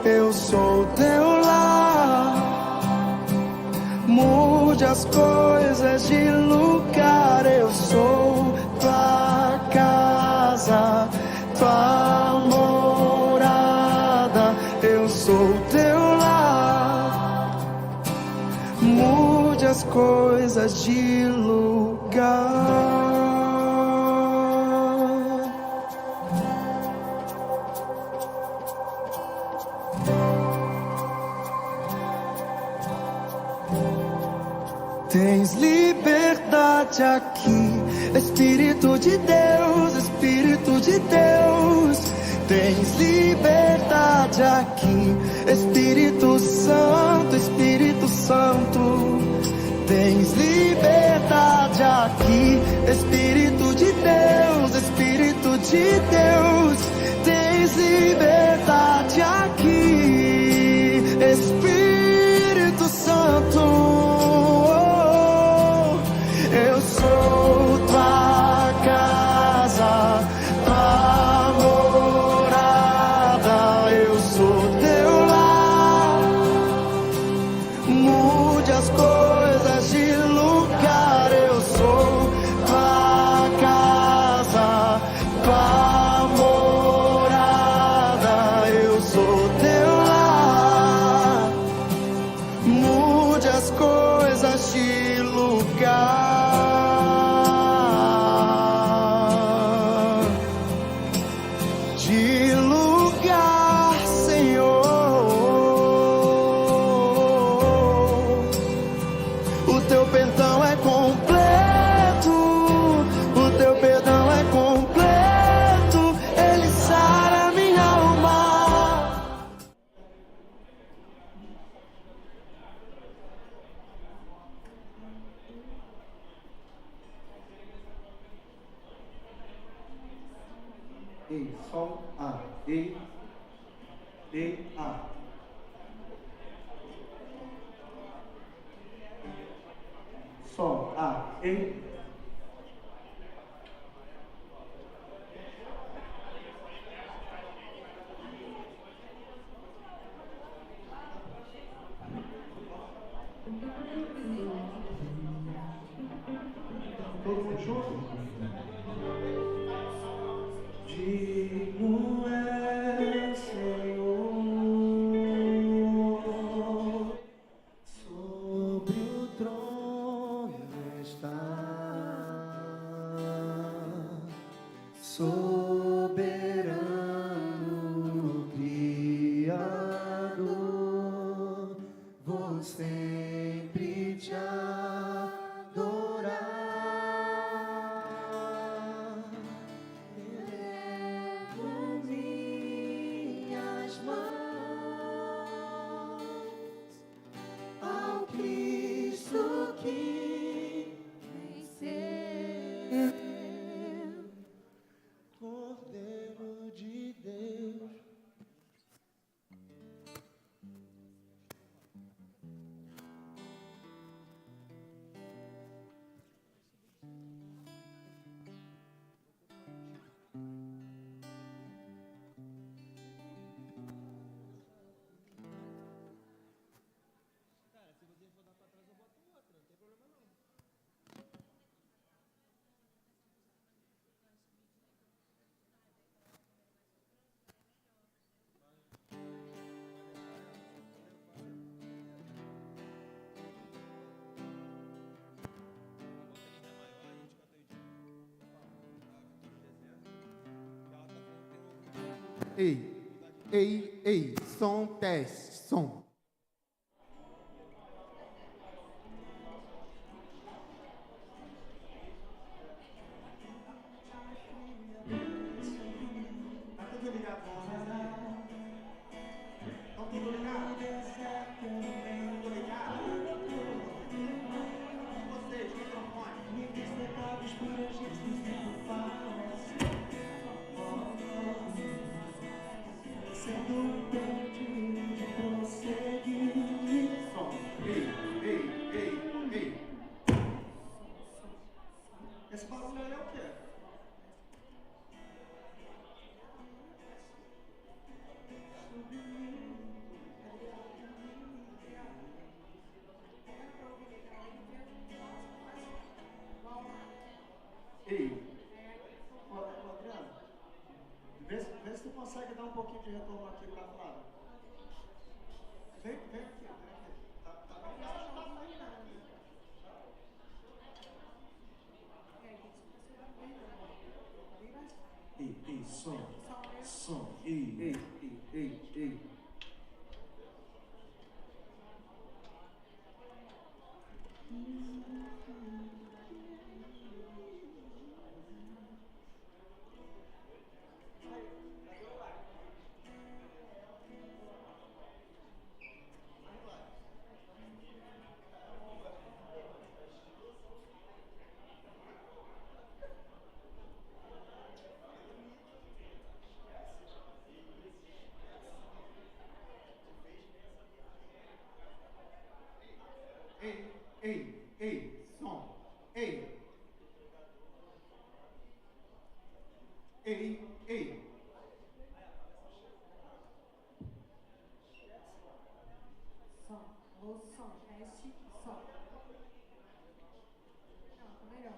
eu sou teu lar. Mude as coisas de lugar, eu sou tua casa, tua morada, eu sou teu lar. Mude as coisas de lugar. Tens liberdade aqui, Espírito de Deus, Espírito de Deus. Tens liberdade aqui, Espírito Santo, Espírito Santo. Tens liberdade aqui, Espírito de Deus, Espírito de Deus. Tens liberdade aqui, Espírito Santo. Eu sou tua casa, tua morada, eu sou teu lar. Mude as coisas de lugar, eu sou tua casa, tua morada, eu sou teu lar. Mude as coisas de lugar. De lugar, Senhor. O teu perdão é completo, o teu perdão é completo, ele sara minha alma. Ei, sol, A. Ei, A. Sol, A. Ei. Todo mundo junto? Digno é, Senhor, sobre o trono está, soberano Criador, vou sempre te adorar. Cordeiro de Deus. Ei, som, teste, som. Tá tudo ligado? Tá tudo ligado? Tudo ligado? Vocês, microfone. Muitos pecados por Jesus me sendo perdido de você. som aqui pra fora. Vem aqui, vem aqui. Tá saindo, né? Ei, som, ei. Ei, som, ei. Som, o som, teste, som. Não, tá melhor.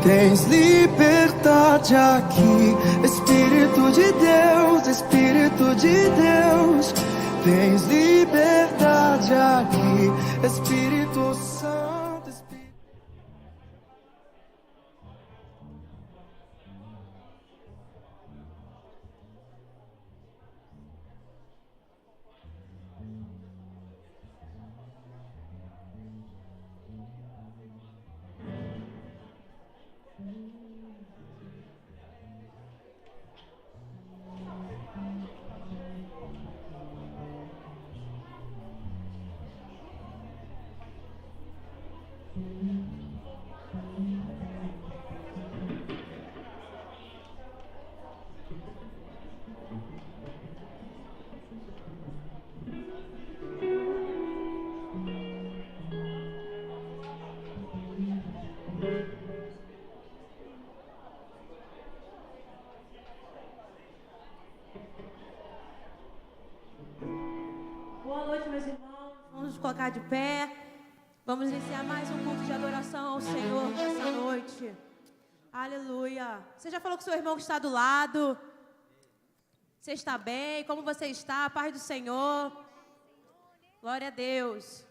Tens liberdade aqui, Espírito de Deus, Espírito de Deus. Tens liberdade aqui, Espírito Santo, Espírito... Boa noite, meus irmãos. Vamos nos colocar de pé. Vamos iniciar mais um culto de adoração ao Senhor nessa noite. Aleluia. Você já falou com seu irmão que está do lado? Você está bem? Como você está? A paz do Senhor. Glória a Deus.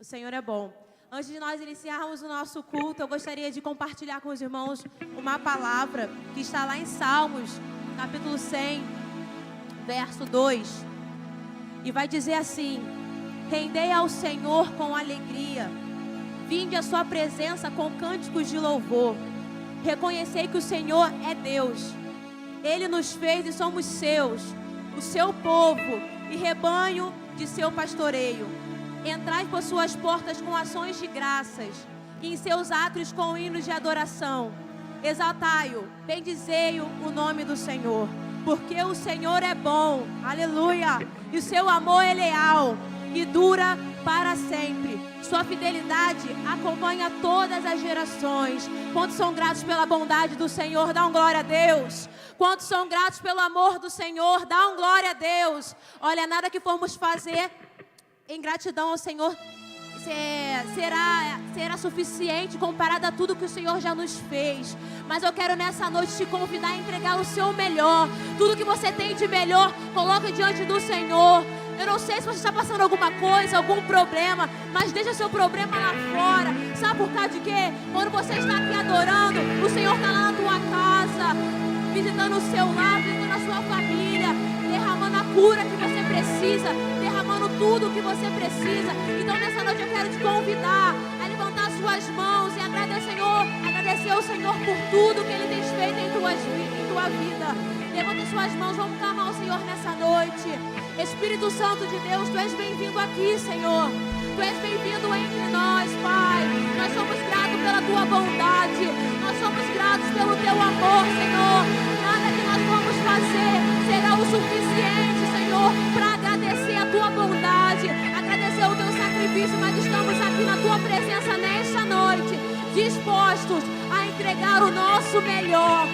O Senhor é bom. Antes de nós iniciarmos o nosso culto, eu gostaria de compartilhar com os irmãos uma palavra que está lá em Salmos, capítulo 100, verso 2. E vai dizer assim: rendei ao Senhor com alegria, vinde à sua presença com cânticos de louvor. Reconhecei que o Senhor é Deus. Ele nos fez e somos seus, o seu povo e rebanho de seu pastoreio. Entrai por suas portas com ações de graças, e em seus átrios com hinos de adoração. Exaltai-o, bendizei-o o nome do Senhor, porque o Senhor é bom, aleluia, e o seu amor é leal, e dura para sempre. Sua fidelidade acompanha todas as gerações. Quantos são gratos pela bondade do Senhor? Dá um glória a Deus. Quantos são gratos pelo amor do Senhor? Dá um glória a Deus. Olha, nada que formos fazer em gratidão ao Senhor será suficiente comparado a tudo que o Senhor já nos fez. Mas eu quero nessa noite te convidar a entregar o seu melhor. Tudo que você tem de melhor, coloque diante do Senhor. Eu não sei se você está passando alguma coisa, algum problema, mas deixa seu problema lá fora. Sabe por causa de quê? Quando você está aqui adorando, o Senhor está lá na tua casa, visitando o seu lar, visitando a sua família, derramando a cura que você precisa, derramando tudo o que você precisa. Então nessa noite eu quero te convidar a levantar suas mãos e agradecer ao Senhor por tudo que Ele tem feito em tua vida. Levanta suas mãos, vamos clamar ao Senhor nessa noite. Espírito Santo de Deus, Tu és bem-vindo aqui, Senhor. Tu és bem-vindo entre nós, Pai. Nós somos gratos pela Tua bondade. Nós somos gratos pelo Teu amor, Senhor. Nada que nós vamos fazer será o suficiente, Senhor, para agradecer a Tua bondade, agradecer o Teu sacrifício, mas estamos aqui na Tua presença nesta noite, dispostos a entregar o nosso melhor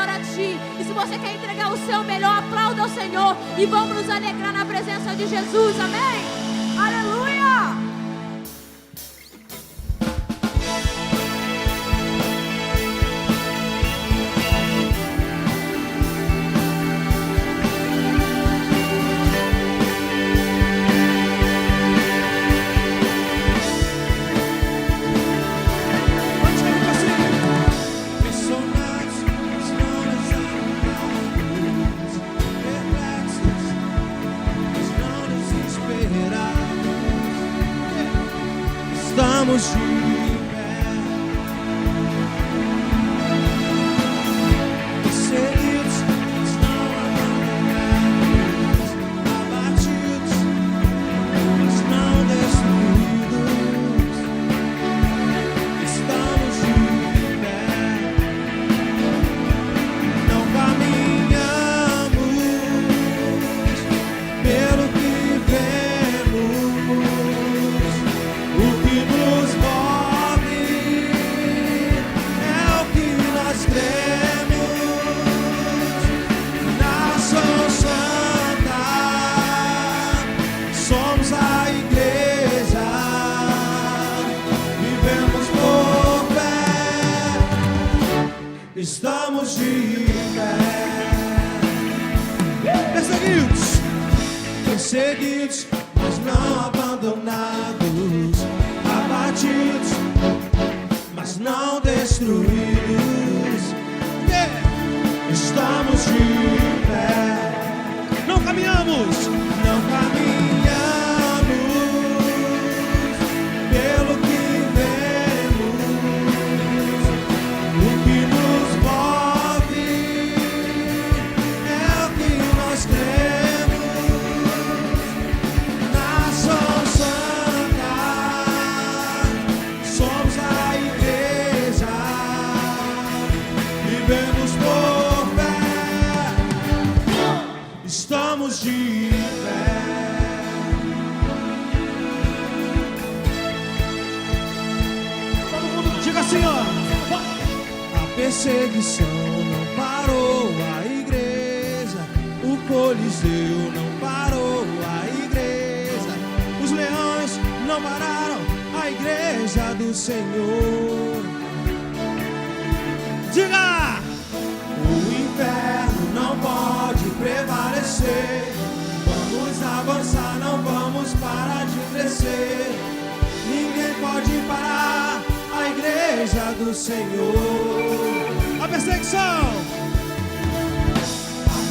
a Ti. E se você quer entregar o seu melhor, aplauda ao Senhor e vamos nos alegrar na presença de Jesus, amém? Aleluia! Estamos de pé, perseguidos, mas não abandonados, abatidos, mas não destruídos. Estamos de pé, não caminhamos pelo que vemos. O que nos move é o que nós cremos. Nação Santa, somos a igreja, vivemos por fé, estamos de pé. Perseguidos, mas não abandonados, abatidos, mas não destruídos. Estamos de pé, não caminhamos pelo que vemos. O que nos move é o que nós cremos. Nação Santa, somos a igreja, vivemos por fé, estamos de pé. Todo mundo diga assim, ó. A perseguição não parou a igreja, o Coliseu não parou a igreja, os leões não pararam a igreja do Senhor. Diga! O inferno não pode prevalecer. Vamos avançar, não vamos parar de crescer. Ninguém pode parar a igreja do Senhor. A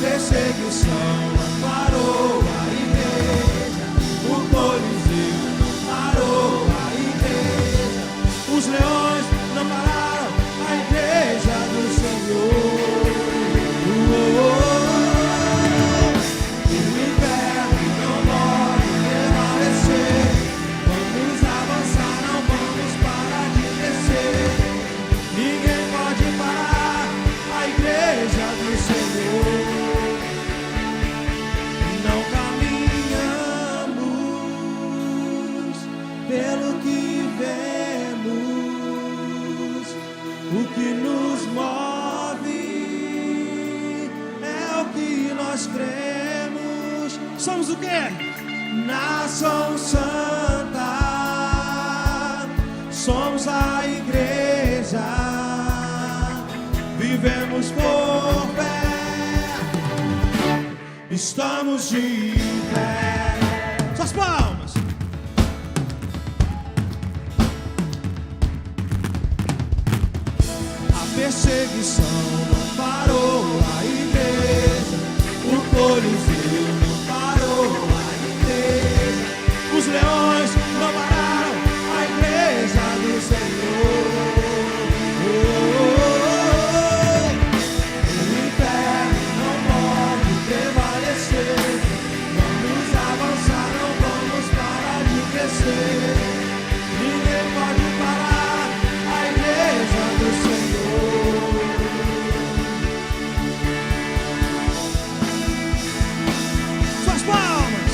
perseguição não parou a igreja, o Coliseu não parou a igreja, os leões não pararam a igreja do Senhor. O inferno não pode prevalecer. Vamos avançar, não vamos parar de crescer. Ninguém pode parar a igreja do Senhor. nós cremos. Somos o quê? Nação Santa, somos a igreja, vivemos por fé, estamos de pé. Suas palmas. A perseguição não parou a igreja, o Coliseu não parou a igreja, os leões não pararam a igreja do Senhor. O inferno não pode prevalecer, vamos avançar, não vamos parar de crescer. Ninguém pode parar a igreja do Senhor. Suas palmas.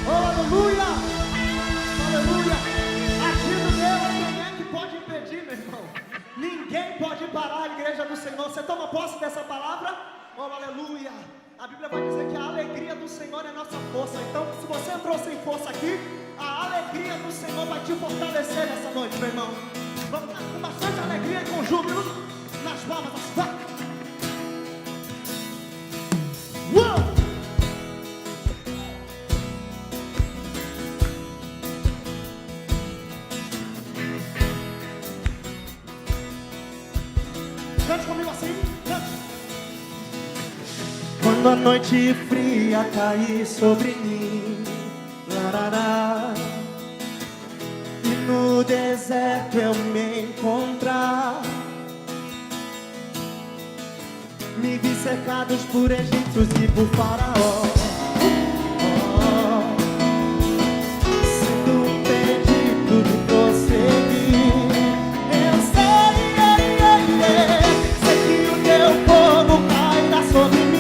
Oh, aleluia! Aleluia! Aqui no Deus, quem é que pode impedir, meu irmão? Ninguém pode parar a igreja do Senhor. Você toma posse dessa palavra? Oh, aleluia! A Bíblia vai dizer que a alegria do Senhor é a nossa força. Então, se você entrou sem força aqui, a alegria do Senhor vai te fortalecer nessa noite, meu irmão. Vamos estar com bastante alegria e com júbilo nas palmas das mãos. Uou! Cante comigo assim, cante. Quando a noite fria cair sobre mim, larará, e no deserto eu me encontrar, me vi cercados por egípcios e por faraó, sendo impedido de prosseguir. Eu sei que o teu fogo cairá sobre mim.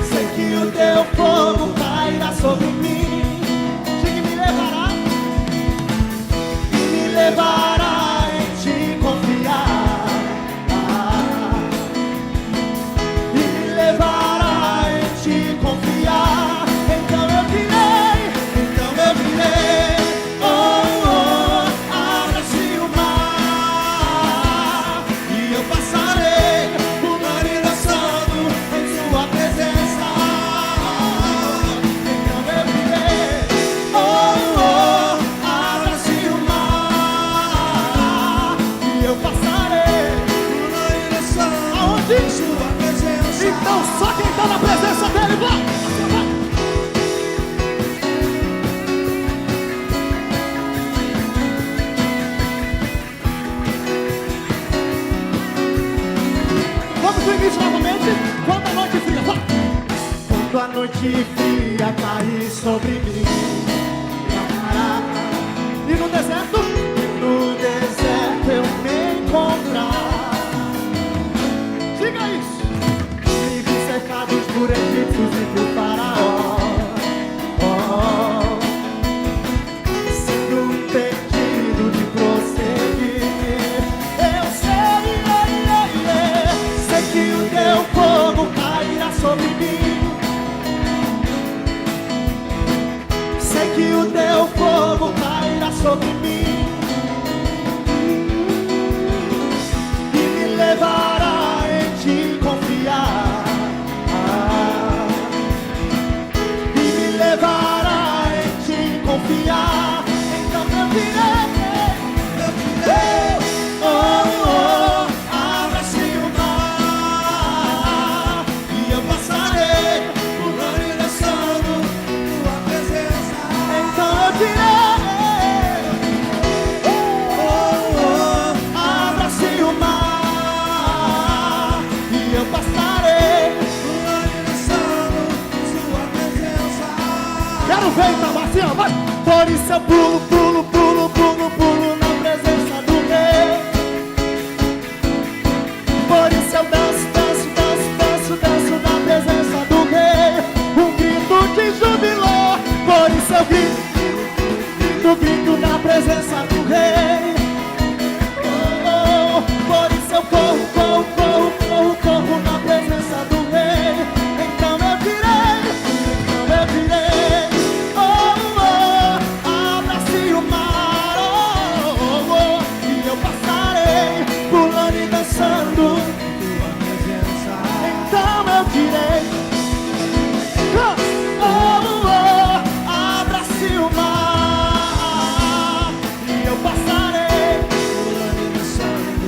Sei que o teu fogo cairá sobre mim. Sei que me levará em te confiar. E me levará em te confiar. Então eu direi, oh, oh, abra-se o mar, e eu passarei pulando e dançando em sua presença. Então eu direi, oh, oh, abra-se o mar, e eu passarei pulando e dançando aonde? Em sua presença. Então só quem está na presença dele, vai! Vamos pro início novamente. Quando a noite fria, vai! Quando a noite fria cair sobre mim, e no deserto eu me encontrar. Diga isso. Me vi cercados por egípcios e por faraó, sendo impedido de prosseguir. Eu sei que o teu fogo cairá sobre mim. Sei que o teu fogo cairá sobre mim. E me levará em te confiar. E me levará em te confiar. Então eu direi, oh, oh, abra-se o mar, e eu passarei pulando e dançando tua presença. Então eu direi, oh, oh, abra-se o mar, e eu passarei pulando e dançando sua presença. Quero ver então, Marcinho, vai! Por isso eu pulo, pulo, pulo, pulo, pulo na presença do rei. Por isso eu danço, danço, danço. presença do Rei. Por isso eu corro, corro, corro, corro, corro na presença do Rei. Então eu direi, abra-se o mar, e eu passarei pulando e dançando. Então eu direi, abra-se o mar, e eu passarei pulando e dançando.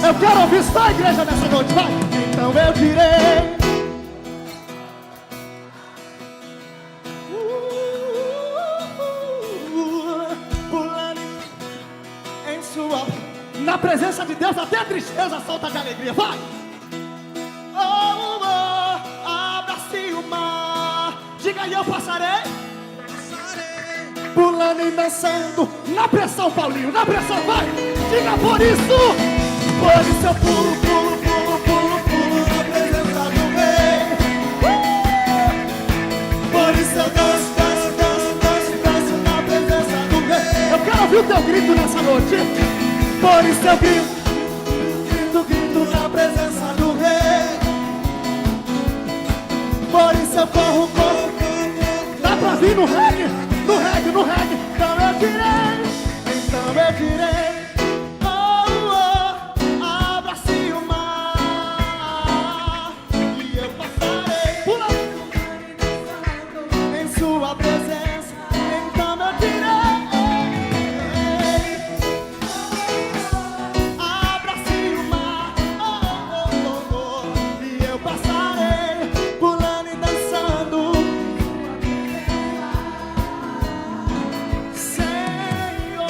Eu quero ouvir só a igreja nessa noite, vai! Então eu direi, pulando em sua... Na presença de Deus até a tristeza solta de alegria, vai! Abra-se o mar, diga aí, eu passarei pulando e dançando. Na pressão, Paulinho, na pressão, vai! Diga por isso eu pulo, pulo, pulo, pulo, pulo na presença do Rei. Por isso eu danço, danço, danço, danço, danço na presença do Rei. Eu quero ouvir o teu grito nessa noite. Por isso eu grito, grito, grito na presença do Rei. Por isso eu corro, corro, corro. Dá pra vir no reggae, no reggae, no reggae. Então eu direi, abra-se o mar, e eu passarei pulando em sua presença. Então eu direi, abra-se o mar, e eu passarei pulando e dançando. Senhor,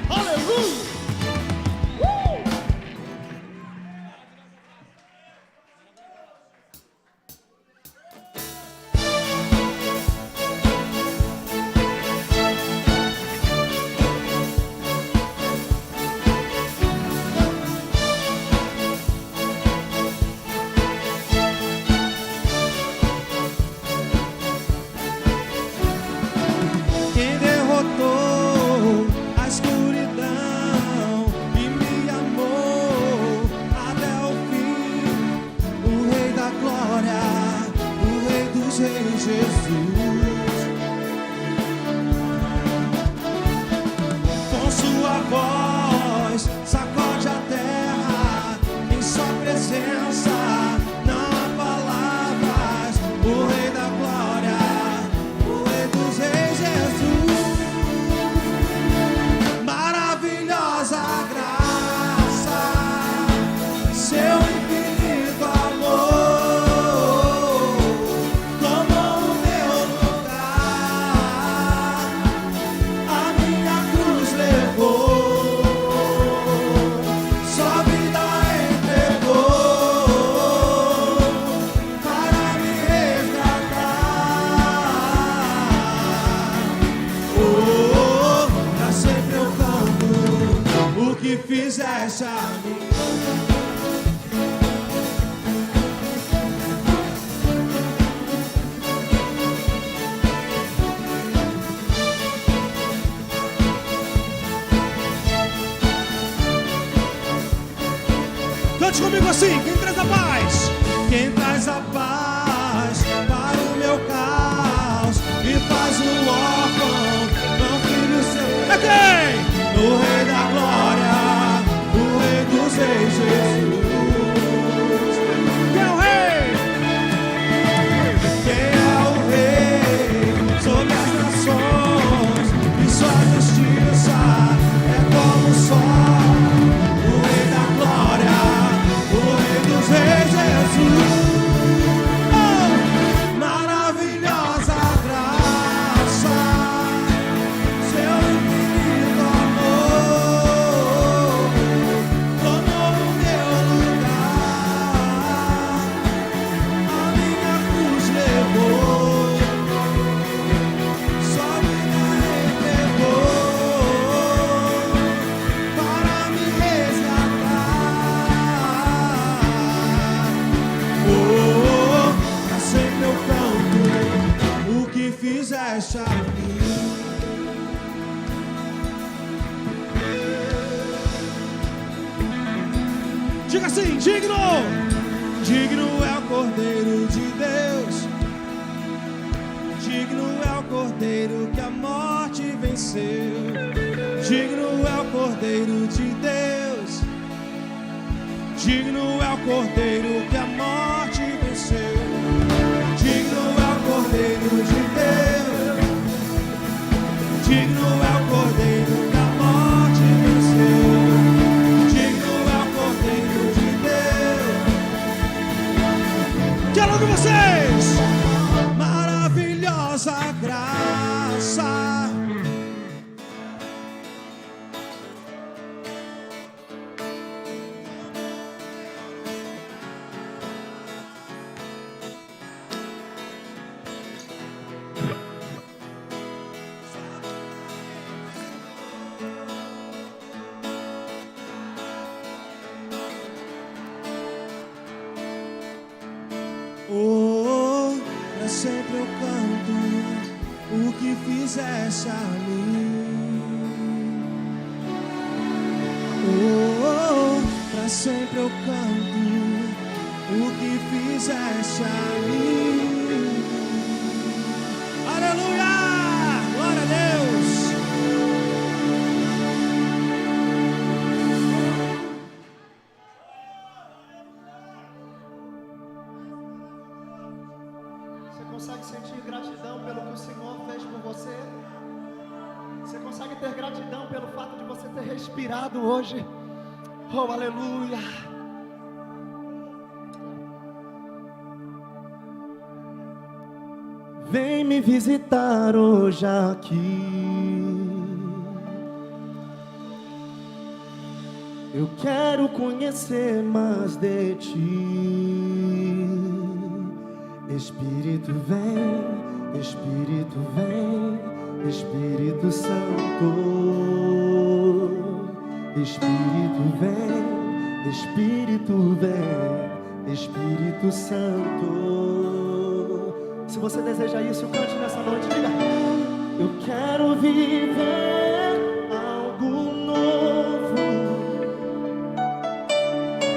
aleluia. Quem derrotou a escuridão e me amou até o fim, o Rei da Glória, o Rei dos Reis, Jesus. Com sua voz sacode a terra, em sua presença não há palavras. O Rei da Glória, o Rei dos Reis, Jesus. Maravilhosa graça, seu infinito amor tomou o meu lugar, a minha cruz levou, sua vida entregou para me resgatar. Pra sempre eu canto o que fizeste a mim. Cante comigo assim, quem traz a paz? Quem traz a paz para o meu caos e faz o órfão não filho seu. É quem? O Rei da Glória, o Rei dos Reis, Jesus. Quem é o Rei? Quem é o Rei sobre as nações e sua justiça é como o sol. O Rei da Glória, o Rei dos Reis, Jesus. Diga assim, digno. Digno é o Cordeiro de Deus. Digno é o Cordeiro que a morte venceu. Digno é o Cordeiro de Deus. Digno é o Cordeiro que a morte venceu. Digno é o Cordeiro de Deus. Digno é o Cordeiro que a morte venceu. Digno é o Cordeiro de Deus. Quero ouvir vocês. Maravilhosa graça. Oh, pra sempre eu canto o que fizeste a mim. Oh, pra sempre eu canto o que fizeste a mim. Aleluia! Glória a Deus! Consegue sentir gratidão pelo que o Senhor fez por você? Você consegue ter gratidão pelo fato de você ter respirado hoje? Oh, aleluia! Vem me visitar hoje aqui. Eu quero conhecer mais de ti. Espírito vem, Espírito vem, Espírito Santo. Espírito vem, Espírito vem, Espírito Santo. Se você deseja isso, cante nessa noite, diga: eu quero viver algo novo.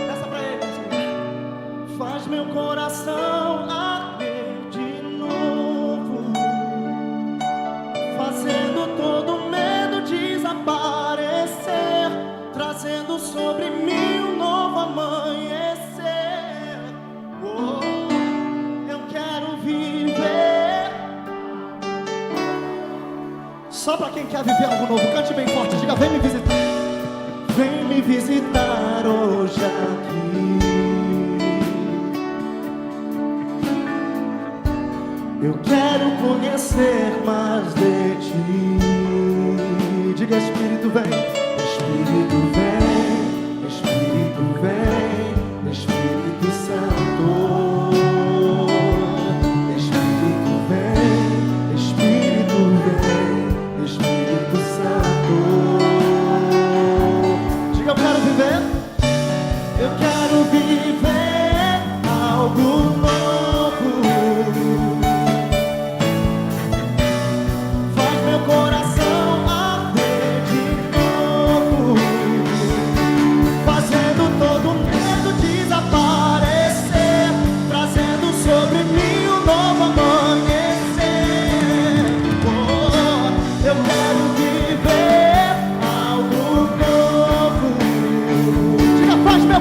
Peça pra ele assim: faz meu coração arder de novo, fazendo todo medo desaparecer, trazendo sobre mim um novo amanhecer. Oh, eu quero viver. Só pra quem quer viver algo novo, cante bem forte, diga: vem me visitar. Vem me visitar hoje aqui. Eu quero conhecer mais de ti. Diga: Espírito vem, Espírito vem, Espírito vem, Espírito Santo. Espírito vem, Espírito vem, Espírito Santo. Diga: eu quero viver. Eu quero viver algo novo. Coração arder de novo, fazendo todo medo desaparecer, trazendo sobre mim um novo amanhecer. Oh, eu quero viver algo novo. Diga: faz meu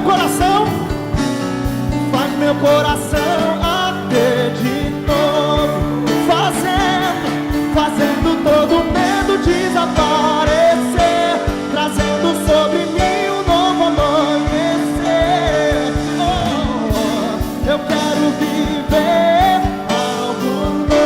coração arder de novo, fazendo todo medo desaparecer, trazendo sobre mim um novo amanhecer. Oh, eu quero viver algo novo.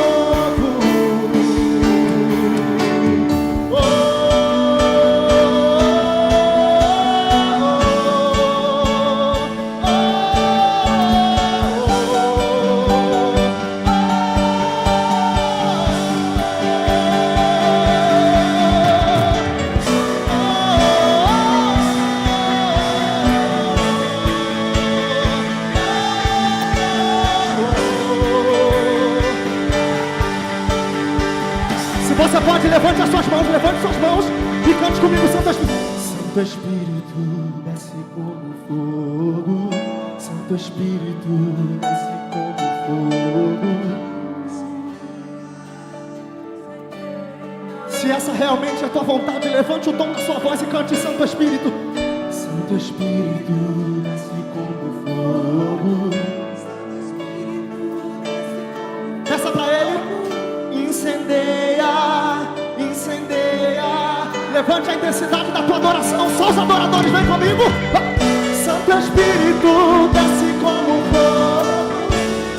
Você pode, levante suas mãos e cante comigo: Santo Santo Espírito, desce como fogo. Santo Espírito, desce como fogo. Se essa realmente é a tua vontade, levante o tom da sua voz e cante: Santo Espírito. Santo Espírito, desce como fogo. Peça pra Ele: incendeia, incendeia. Levante a intensidade da tua adoração. Só os adoradores, vem comigo. Santo Espírito, desce como fogo.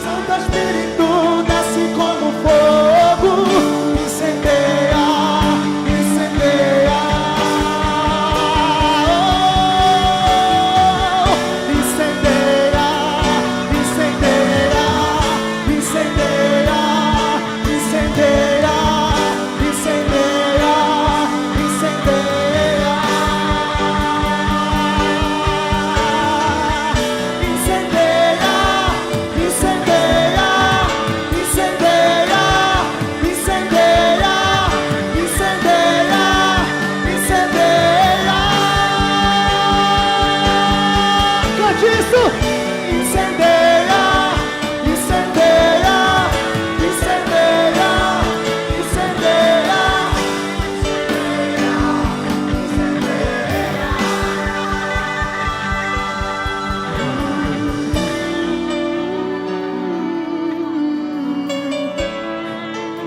Santo Espírito, desce como fogo. Incendeia, incendeia. Incendeia, incendeia, incendeia, incendeia, incendeia, incendeia.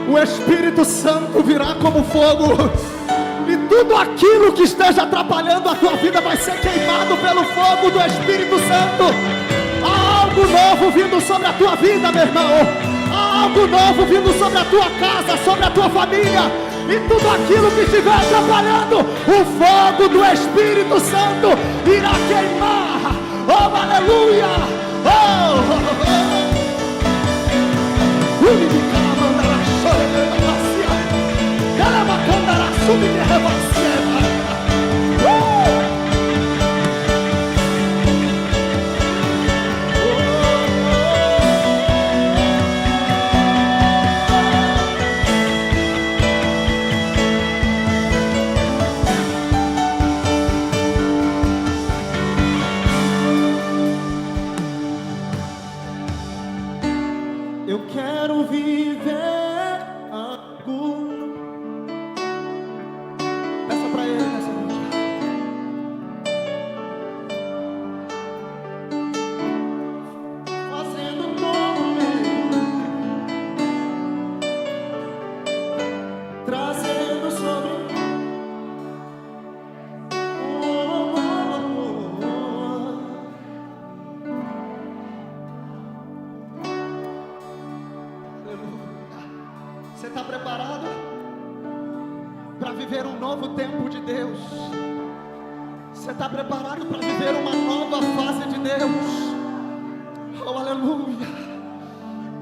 O Espírito Santo virá como fogo, e tudo aquilo que esteja atrapalhando a tua vida vai ser queimado pelo fogo do Espírito Santo. Há algo novo vindo sobre a tua vida, meu irmão. Há algo novo vindo sobre a tua casa, sobre a tua família. E tudo aquilo que estiver atrapalhando, o fogo do Espírito Santo irá queimar. Oh, aleluia! Oh, oh, oh. Eu quero viver algo. Peça pra Ele nessa noite. Fazendo movimento, trazendo sobre Você está preparado para viver um novo tempo de Deus? Você está preparado para viver uma nova fase de Deus? Oh, aleluia!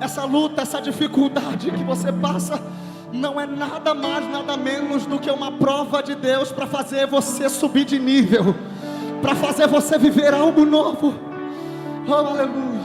Essa luta, essa dificuldade que você passa não é nada mais, nada menos do que uma prova de Deus para fazer você subir de nível, para fazer você viver algo novo. Oh, aleluia!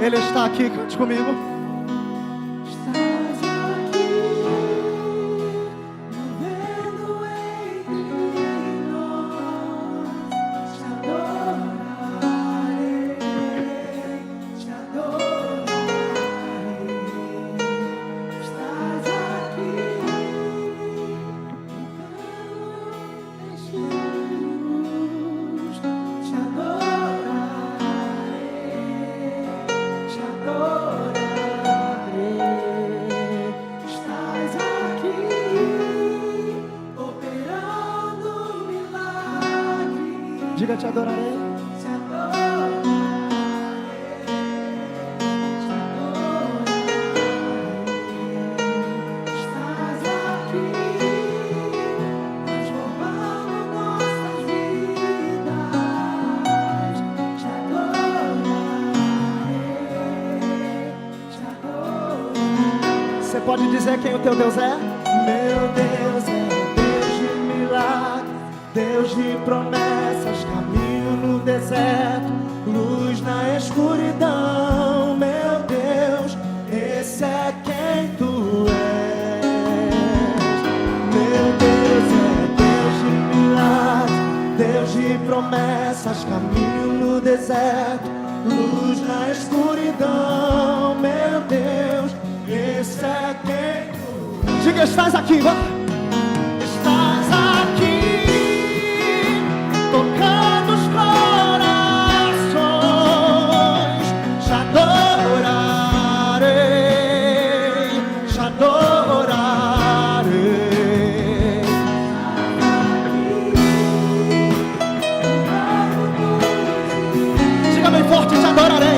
Ele está aqui, cante comigo. Estás aqui, movendo entre nós. Te adorarei, te adorarei. Estás aqui, Jesus, te adorarei. Te adorarei. Você pode dizer quem o teu Deus é? Meu Deus é Deus de milagres, Deus de promessas, caminho no deserto, luz na escuridão. Meu Deus, esse é quem tu és. Meu Deus é Deus de milagres, Deus de promessas, caminho no deserto, luz na escuridão. Meu Deus, esse é quem tu és. Diga, estás aqui, vai. Estás aqui, tocando os corações. Te adorarei, te adorarei. Diga bem forte, te adorarei.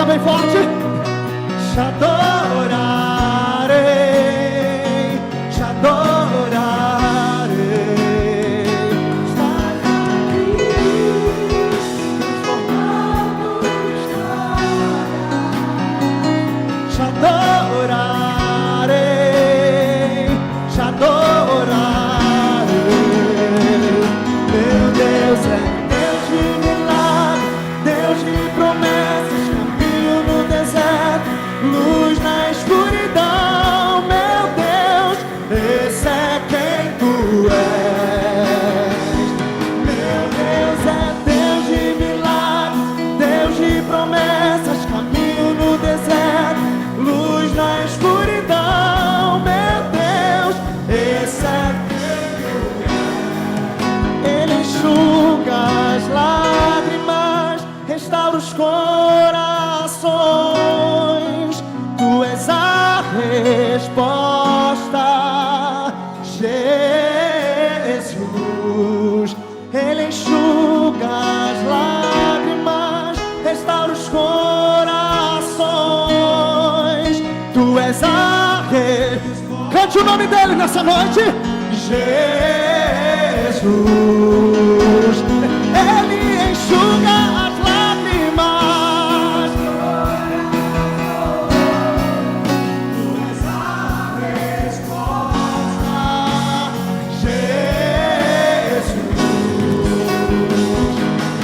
Bem forte, te adorarei, te adorarei. Estás aqui, transformando histórias. Te adorarei, te adorarei. Meu Deus é Deus de milagre, Deus de promessas, luz na escuridão. Meu Deus, esse é quem tu és. Meu Deus é Deus de milagres, Deus de promessas, caminho no deserto, luz na escuridão. Meu Deus, esse é quem tu és. Ele enxuga as lágrimas, restaura os corações. Tu és a resposta, Jesus. Ele enxuga as lágrimas, restaura os corações. Tu és a resposta. Cante o nome dele nessa noite. Jesus. Ele enxuga as lágrimas.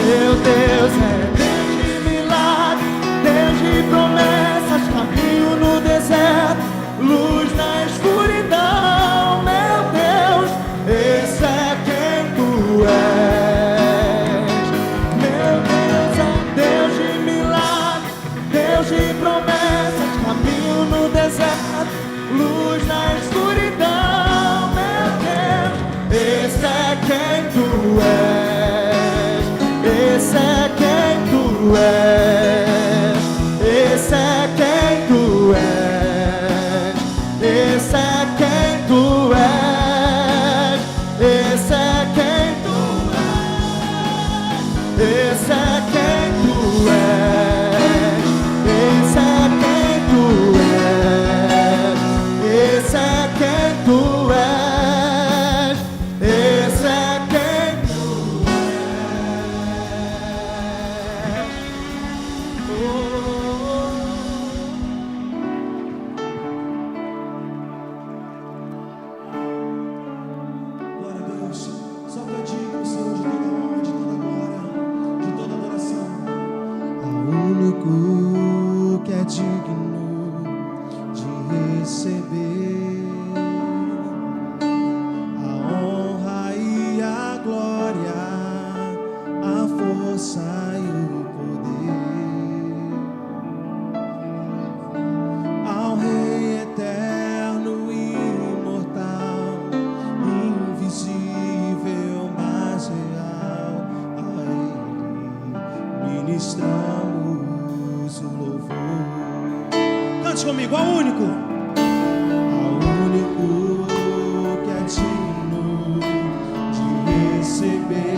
Meu Deus é Deus de milagre, Deus de promessas, caminho no deserto, luz na escuridão. Meu Deus, esse é quem tu és. Meu Deus é Deus de milagre, Deus de promessas, caminho no deserto, luz na escuridão. Meu Deus, esse é quem tu és. Esse é quem tu és, esse é quem tu és, esse é quem tu és, esse é quem tu és, esse é quem tu és, esse é quem tu és, esse é quem tu és, esse é quem tu Glória a Deus. Só que eu digo, Senhor, de toda honra, de toda glória, de toda adoração. Ao único que é digno de receber a honra e a glória, a força e o poder. Ao Rei eterno e imortal, invisível, mas real, a Ele ministramos o louvor. Cante comigo, ao único que é digno de receber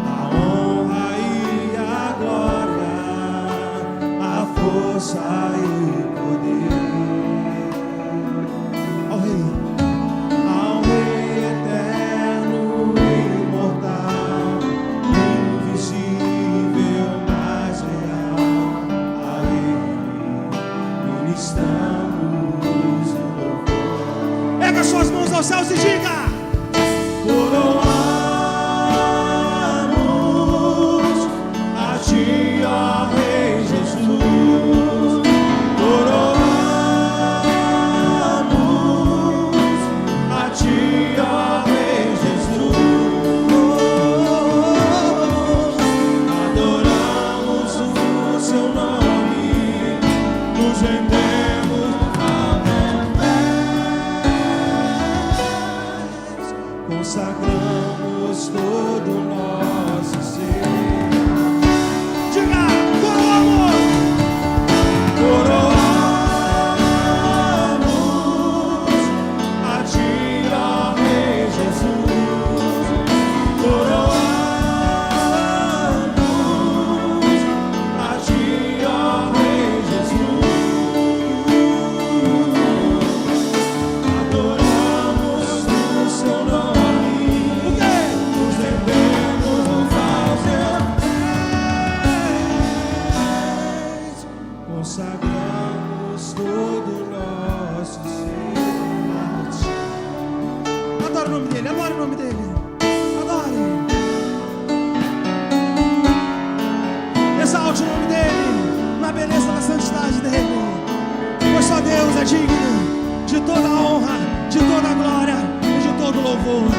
a honra e a glória, a força e o poder. ministramos o louvor. Pega suas mãos aos céus e diga: coroamos a ti, ó Rei Jesus. Coroamos a ti, ó Rei Jesus. Adoramos o seu nome, nos rendemos aos teus pés, consagramos todo o nosso ser. Diga: coroamos, coroamos a ti, ó Rei Jesus. Coroamos a ti, ó Rei Jesus. Adoramos o seu nome, nos rendemos aos teus pés, consagramos todo o nosso ser a ti. Adora o nome dele, adora o nome dele, adore. Exalte o nome dele, na beleza da santidade dele, pois só Deus é digno de toda a honra, de toda a glória e de todo o louvor.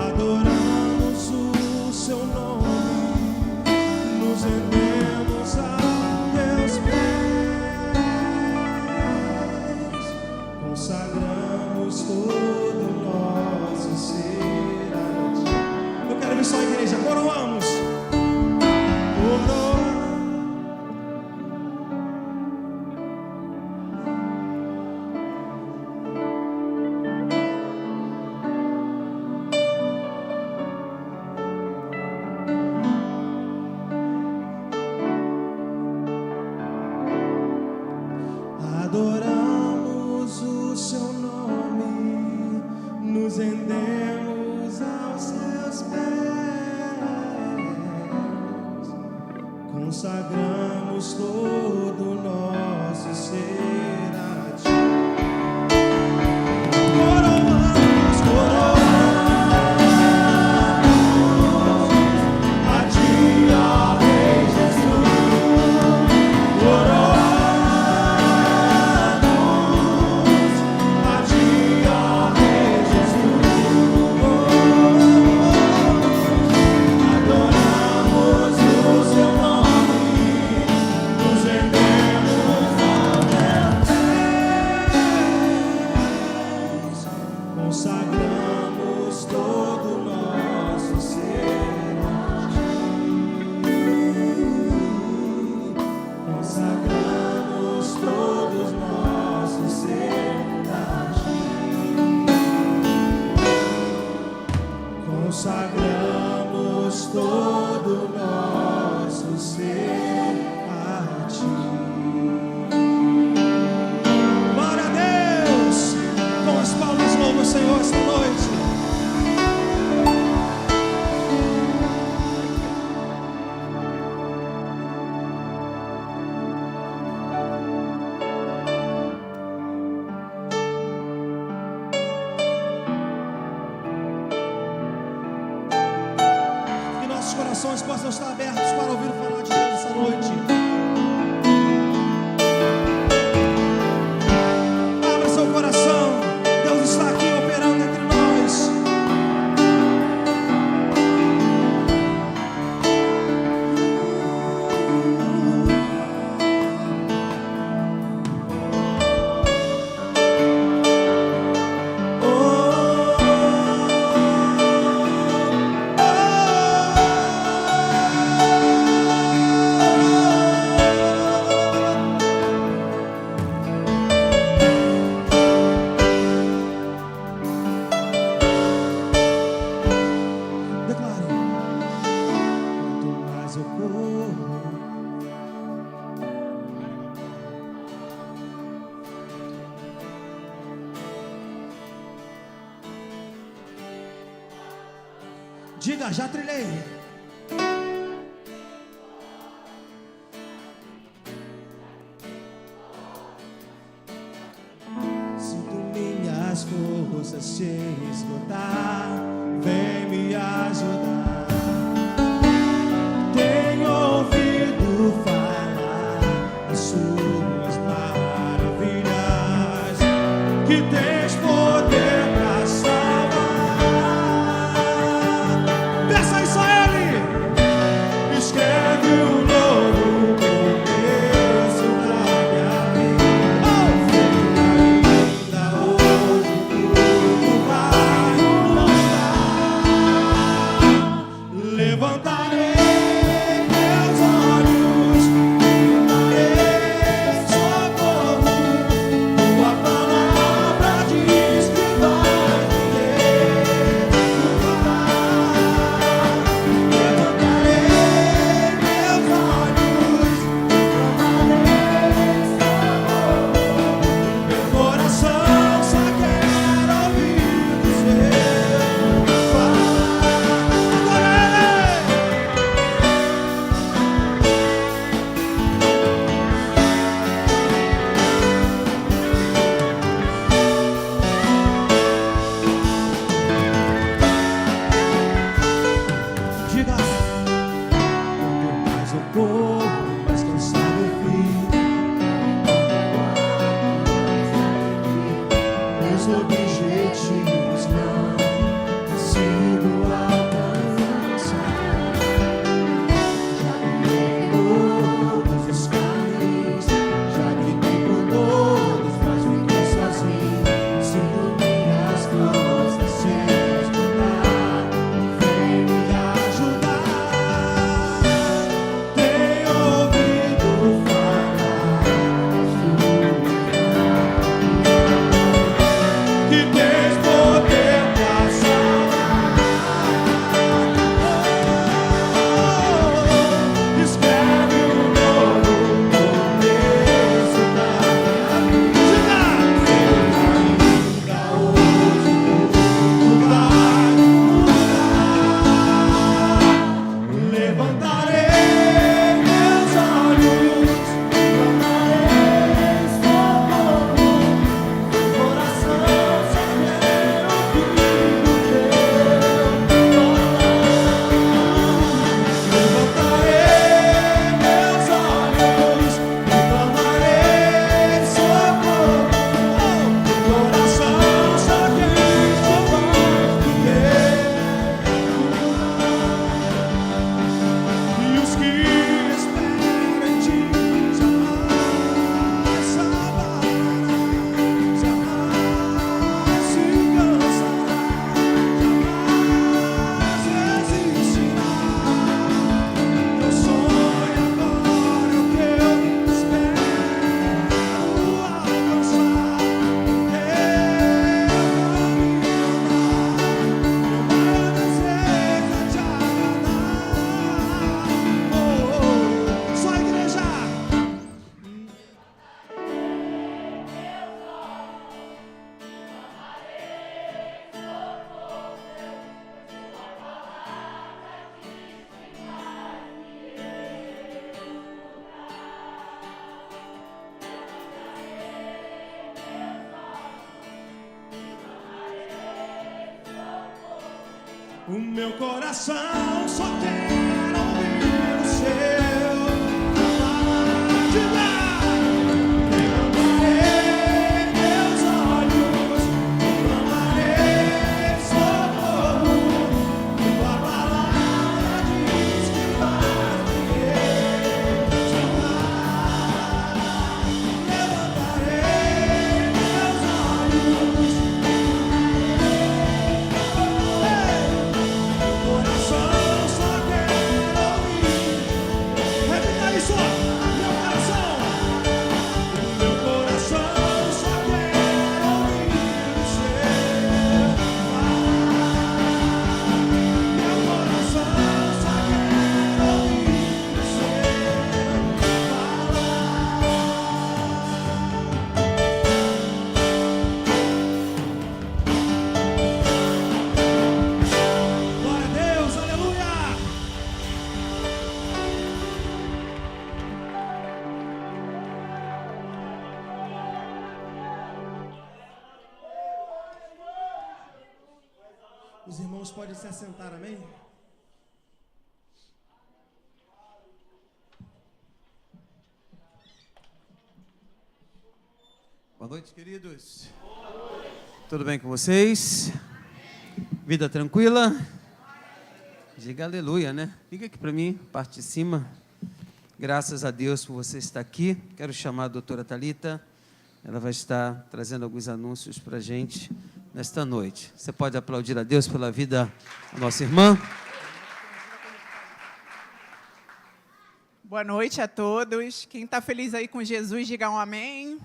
Adoramos o seu nome, nos rendemos aos teus pés, consagramos todo o nosso ser a ti. Eu quero ver só a igreja, coroamos. Coroamos. Adoramos o seu nome, nos rendemos aos seus pés, consagramos todo o nosso ser a ti. Coroamos, coroamos a ti, ó Rei Jesus. Coroamos a ti, ó Rei Jesus. Adoramos o seu nome, nos rendemos aos teus pés, consagramos todo o nosso ser a ti. Consagramos todos nossos ser a ti. Consagramos todo o nosso ser a ti. Glória a Deus! Com as palmas louva o Senhor esta noite. Que nossos corações possam estar abertos para ouvir o falar de Deus essa noite. Abra seu coração, Deus está aqui operando entre nós. Declare: quanto mais eu corro, diga, já trilhei forças se esgotar, vem me ajudar. Tenho ouvido falar das suas maravilhas, que tens poder pra salvar. Peça isso a Ele. Escreve um novo começo na minha vida. Ainda hoje tudo vai mudar. Levantarei meus olhos, gritarei socorro. Tua palavra diz que vai me levantar. Levantarei meus olhos, meu coração só quer ouvir o Seu falar. Diga, quanto mais eu corro, mais cansado eu fico. Meus objetivos não consigo alcançar. Já gritei todos os caminhos, já gritei por todos, mas fiquei sozinho. Sinto minhas costas se esgotar, vem me ajudar. Tenho ouvido falar que tens poder pra salvar. Escreve um novo começo na minha vida. Ainda hoje tudo vai mudar. Levantarei meus olhos, clamarei socorro. Meu coração só quer ouvir o Teu falar. Levantarei meus olhos, clamarei socorro. Meu coração só quer ouvir o Teu. E os que esperam em Ti jamais abalarão, jamais se cansarão, jamais resistirão. Meu sonho agora é o que eu espero alcançar. Meu maior desejo é Te agradar. Só a igreja. O meu coração só quer ouvir o Seu falar. Diga! Levantarei meus olhos, clamarei socorro. Tua palavra diz que vai me levantar. Levantarei meus olhos, coração só quer podem se assentar, amém? Boa noite, queridos. Tudo bem com vocês? Vida tranquila? Diga aleluia, né? Fica aqui para mim, parte de cima. Graças a Deus por você estar aqui. Quero chamar a doutora Thalita. Ela vai estar trazendo alguns anúncios para a gente nesta noite. Você pode aplaudir a Deus pela vida da nossa irmã? Boa noite a todos. Quem está feliz aí com Jesus, diga um amém.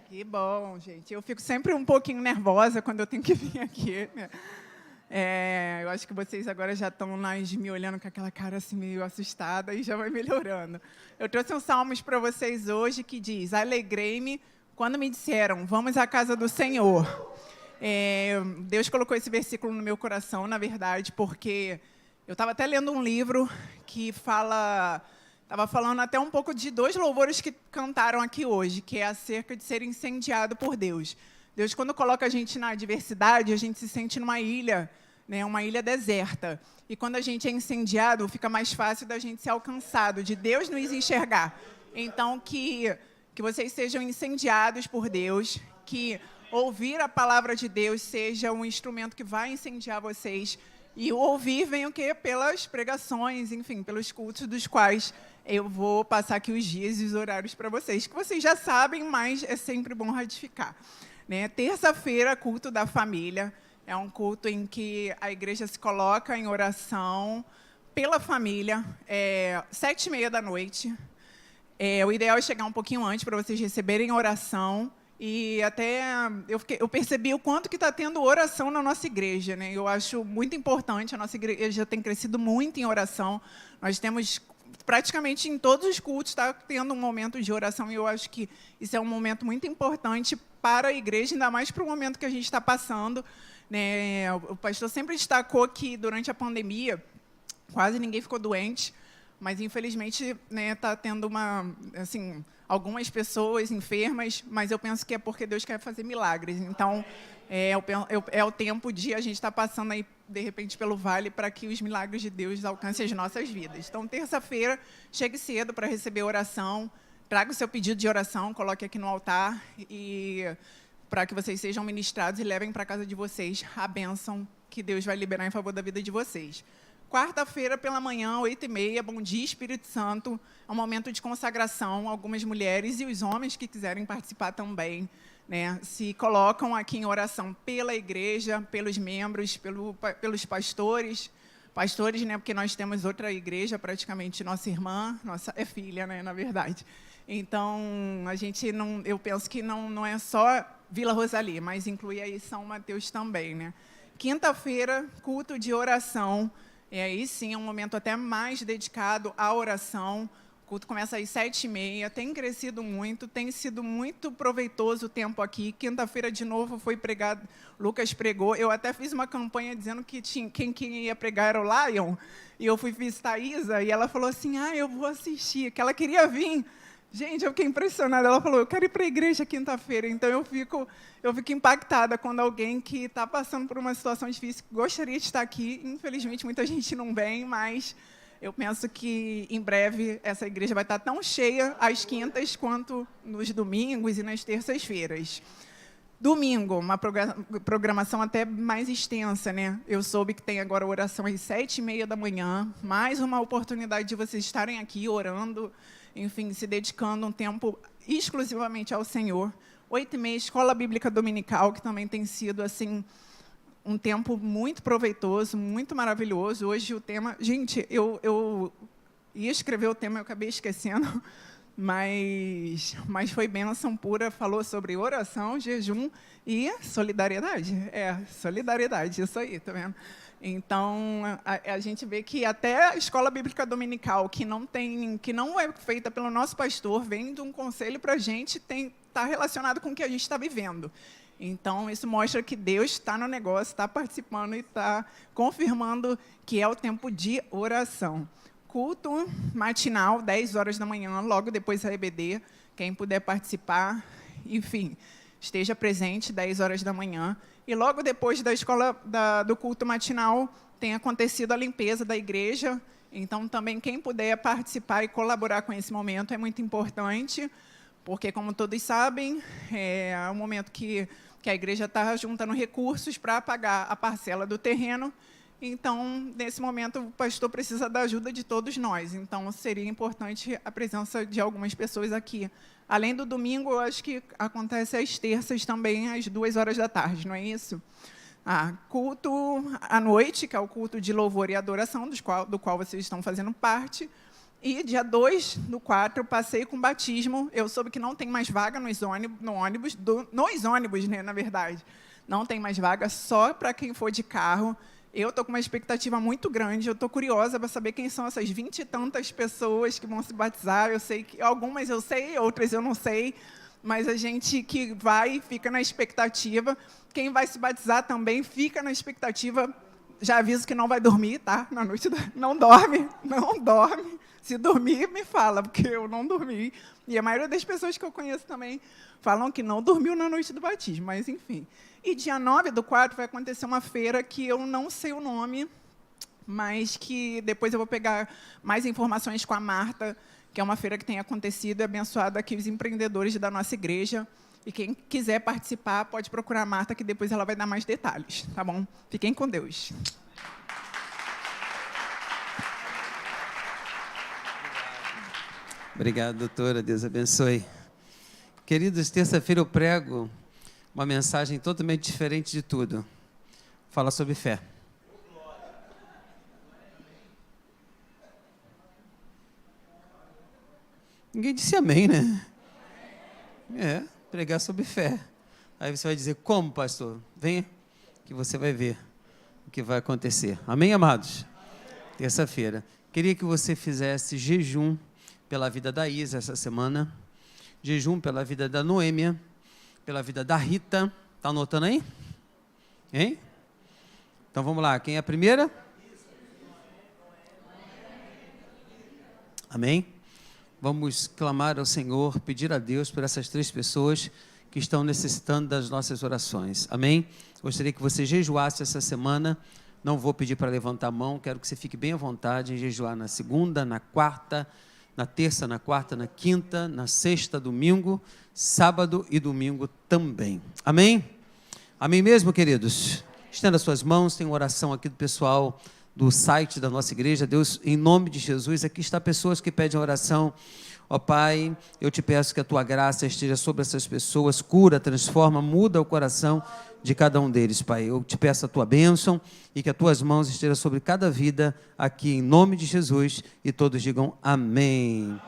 Que bom, gente. Eu fico sempre um pouquinho nervosa quando eu tenho que vir aqui, né? Eu acho que vocês agora já estão me olhando com aquela cara assim meio assustada e já vai melhorando. Eu trouxe um salmos para vocês hoje que diz: alegrei-me quando me disseram, vamos à casa do Senhor. Deus colocou esse versículo no meu coração, na verdade, porque eu estava até lendo um livro que estava falando até um pouco de 2 louvores que cantaram aqui hoje, que é acerca de ser incendiado por Deus. Deus, quando coloca a gente na adversidade, a gente se sente numa ilha, né, uma ilha deserta. E quando a gente é incendiado, fica mais fácil da gente ser alcançado, de Deus nos enxergar. Então, que vocês sejam incendiados por Deus, que ouvir a palavra de Deus seja um instrumento que vai incendiar vocês. E o ouvir vem o quê? Pelas pregações, enfim, pelos cultos dos quais eu vou passar aqui os dias e os horários para vocês, que vocês já sabem, mas é sempre bom ratificar. Né? Terça-feira, culto da família. É um culto em que a igreja se coloca em oração pela família, 7h30 da noite. O ideal é chegar um pouquinho antes para vocês receberem oração. E até eu percebi o quanto que está tendo oração na nossa igreja, né? Eu acho muito importante, a nossa igreja tem crescido muito em oração. Nós temos, praticamente em todos os cultos, está tendo um momento de oração, e eu acho que isso é um momento muito importante para a igreja, ainda mais para o momento que a gente está passando. Né? O pastor sempre destacou que, durante a pandemia, quase ninguém ficou doente, mas, infelizmente, está tendo algumas pessoas enfermas, mas eu penso que é porque Deus quer fazer milagres. Então, é o tempo de a gente estar passando aí, de repente, pelo vale, para que os milagres de Deus alcancem as nossas vidas. Então, terça-feira, chegue cedo para receber oração, traga o seu pedido de oração, coloque aqui no altar, e para que vocês sejam ministrados e levem para a casa de vocês a bênção que Deus vai liberar em favor da vida de vocês. Quarta-feira, pela manhã, 8h30, Bom Dia Espírito Santo, é um momento de consagração. Algumas mulheres e os homens que quiserem participar também, né, se colocam aqui em oração pela igreja, pelos membros, pelos pastores, né, porque nós temos outra igreja, praticamente nossa irmã, é filha, né, na verdade. Então, eu penso que não é só Vila Rosalie, mas inclui aí São Mateus também, né. Quinta-feira, culto de oração. E aí, sim, é um momento até mais dedicado à oração. O culto começa às 7h30, tem crescido muito, tem sido muito proveitoso o tempo aqui. Quinta-feira, de novo, foi pregado, Lucas pregou. Eu até fiz uma campanha dizendo que quem ia pregar era o Lion, e eu fui visitar a Isa, e ela falou assim, eu vou assistir, que ela queria vir. Gente, eu fiquei impressionada. Ela falou, eu quero ir para a igreja quinta-feira. Então, eu fico impactada quando alguém que está passando por uma situação difícil gostaria de estar aqui. Infelizmente, muita gente não vem, mas eu penso que, em breve, essa igreja vai estar tão cheia às quintas quanto nos domingos e nas terças-feiras. Domingo, uma programação até mais extensa, né? Eu soube que tem agora oração às 7h30 da manhã. Mais uma oportunidade de vocês estarem aqui orando, enfim, se dedicando um tempo exclusivamente ao Senhor. 8h30, Escola Bíblica Dominical, que também tem sido, assim, um tempo muito proveitoso, muito maravilhoso. Hoje o tema... Gente, eu ia escrever o tema, eu acabei esquecendo, mas foi bênção pura. Falou sobre oração, jejum e solidariedade. Solidariedade, isso aí, tá vendo? Então, a gente vê que até a Escola Bíblica Dominical, que não é feita pelo nosso pastor, vem de um conselho para a gente, está relacionado com o que a gente está vivendo. Então, isso mostra que Deus está no negócio, está participando e está confirmando que é o tempo de oração. Culto matinal, 10 horas da manhã, logo depois da EBD, quem puder participar. Enfim, esteja presente 10 horas da manhã. E logo depois da escola do culto matinal, tem acontecido a limpeza da igreja. Então, também, quem puder participar e colaborar com esse momento é muito importante, porque, como todos sabem, é um momento que a igreja está juntando recursos para pagar a parcela do terreno. Então, nesse momento, o pastor precisa da ajuda de todos nós. Então, seria importante a presença de algumas pessoas aqui. Além do domingo, eu acho que acontece às terças também, às 2 horas da tarde, não é isso? Culto à noite, que é o culto de louvor e adoração, do qual vocês estão fazendo parte. E dia 2/4, passei com batismo. Eu soube que não tem mais vaga nos ônibus, né, na verdade. Não tem mais vaga, só para quem for de carro. Eu estou com uma expectativa muito grande, eu estou curiosa para saber quem são essas 20 e tantas pessoas que vão se batizar. Eu sei que algumas eu sei, outras eu não sei, mas a gente que vai fica na expectativa. Quem vai se batizar também fica na expectativa. Já aviso que não vai dormir, tá? Na noite não dorme. Se dormir, me fala, porque eu não dormi. E a maioria das pessoas que eu conheço também falam que não dormiu na noite do batismo, mas enfim. E dia 9/4 vai acontecer uma feira que eu não sei o nome, mas que depois eu vou pegar mais informações com a Marta, que é uma feira que tem acontecido e abençoado aqui os empreendedores da nossa igreja. E quem quiser participar, pode procurar a Marta, que depois ela vai dar mais detalhes, tá bom? Fiquem com Deus. Obrigado, doutora. Deus abençoe. Queridos, terça-feira eu prego uma mensagem totalmente diferente de tudo. Fala sobre fé. Ninguém disse amém, né? Pregar sobre fé. Aí você vai dizer, como, pastor? Venha, que você vai ver o que vai acontecer. Amém, amados? Terça-feira. Queria que você fizesse jejum pela vida da Isa essa semana, jejum pela vida da Noêmia, pela vida da Rita. Está anotando aí? Hein? Então vamos lá, quem é a primeira? Amém? Vamos clamar ao Senhor, pedir a Deus por essas 3 pessoas que estão necessitando das nossas orações. Amém? Gostaria que você jejuasse essa semana. Não vou pedir para levantar a mão, quero que você fique bem à vontade em jejuar na segunda, na quarta, na terça, na quarta, na quinta, na sexta, domingo, sábado e domingo também. Amém? Amém mesmo, queridos? Estenda suas mãos, tem uma oração aqui do pessoal do site da nossa igreja. Deus, em nome de Jesus, aqui está pessoas que pedem oração. Ó Pai, eu te peço que a tua graça esteja sobre essas pessoas, cura, transforma, muda o coração de cada um deles, Pai. Eu te peço a tua bênção e que as tuas mãos estejam sobre cada vida aqui, em nome de Jesus, e todos digam amém.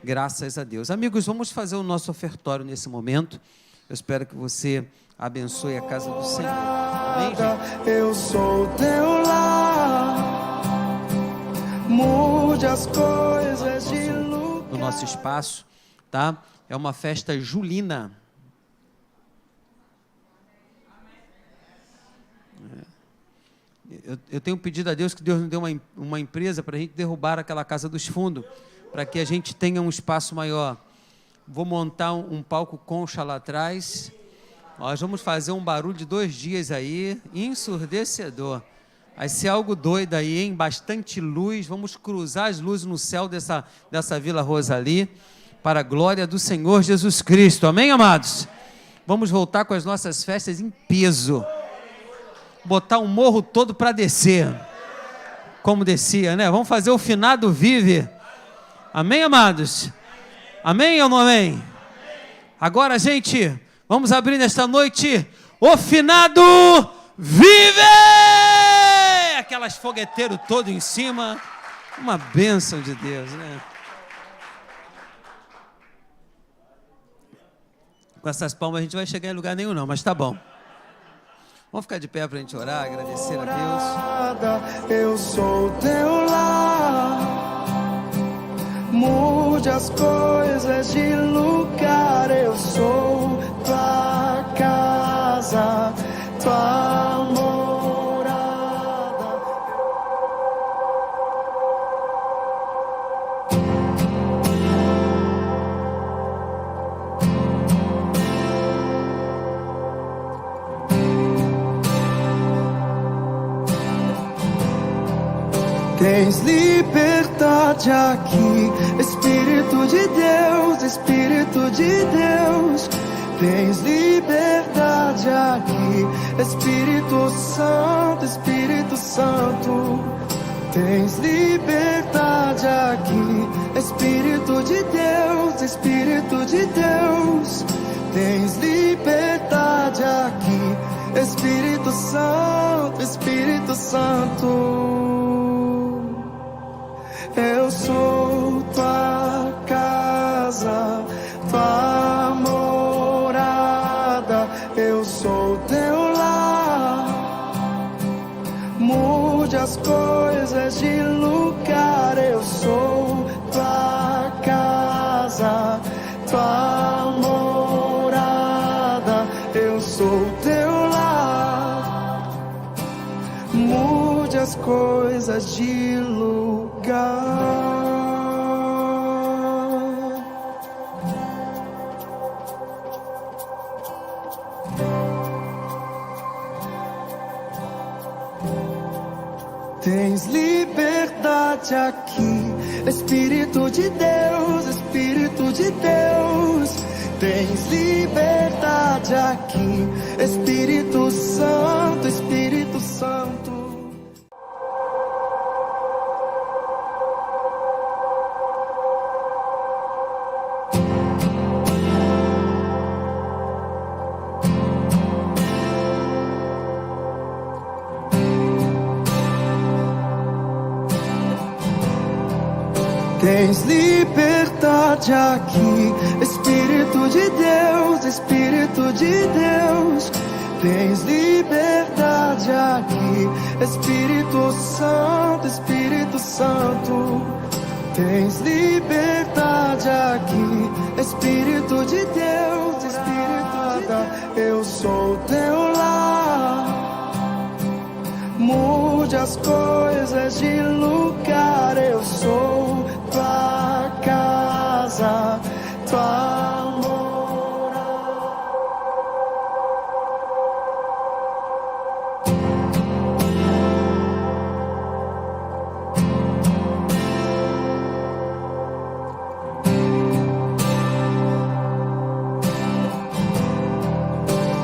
Graças a Deus. Amigos, vamos fazer o nosso ofertório nesse momento. Eu espero que você abençoe a casa do Senhor. Amém, gente? Eu sou teu lar, mude as coisas de lugar. No nosso espaço, tá? É uma festa julina. Eu tenho pedido a Deus que Deus nos dê uma empresa para a gente derrubar aquela casa dos fundos, para que a gente tenha um espaço maior. Vou montar um palco concha lá atrás. Nós vamos fazer um barulho de 2 dias aí, ensurdecedor. Vai ser algo doido aí, hein? Bastante luz. Vamos cruzar as luzes no céu dessa Vila Rosali, para a glória do Senhor Jesus Cristo. Amém, amados? Vamos voltar com as nossas festas em peso. Botar um morro todo para descer. Como descia, né? Vamos fazer o finado vive. Amém, amados? Amém ou não amém? Agora, gente, vamos abrir nesta noite o finado vive! Aquelas fogueteiros todo em cima. Uma bênção de Deus, né? Com essas palmas a gente não vai chegar em lugar nenhum não, mas tá bom. Vamos ficar de pé para a gente orar, agradecer a Deus. Eu sou teu lar, mude as coisas de lugar. Eu sou tua casa, tua morada. Tens liberdade aqui, Espírito de Deus, Espírito de Deus. Tens liberdade aqui, Espírito Santo, Espírito Santo. Tens liberdade aqui, Espírito de Deus, Espírito de Deus. Tens liberdade aqui, Espírito Santo, Espírito Santo. Eu sou tua casa, tua morada. Eu sou teu lar. Mude as coisas de lugar. Eu sou tua casa, tua morada. Eu sou teu lar. Mude as coisas de lugar. Tens liberdade aqui, Espírito de Deus, Espírito de Deus. Tens liberdade aqui, Espírito Santo, Espírito Santo. Tens liberdade aqui, Espírito de Deus, Espírito de Deus. Tens liberdade aqui, Espírito Santo, Espírito Santo. Tens liberdade aqui, Espírito de Deus, Espírito de Deus. Eu sou teu lar. Mude as coisas de lugar. Eu sou tua casa, tua morada.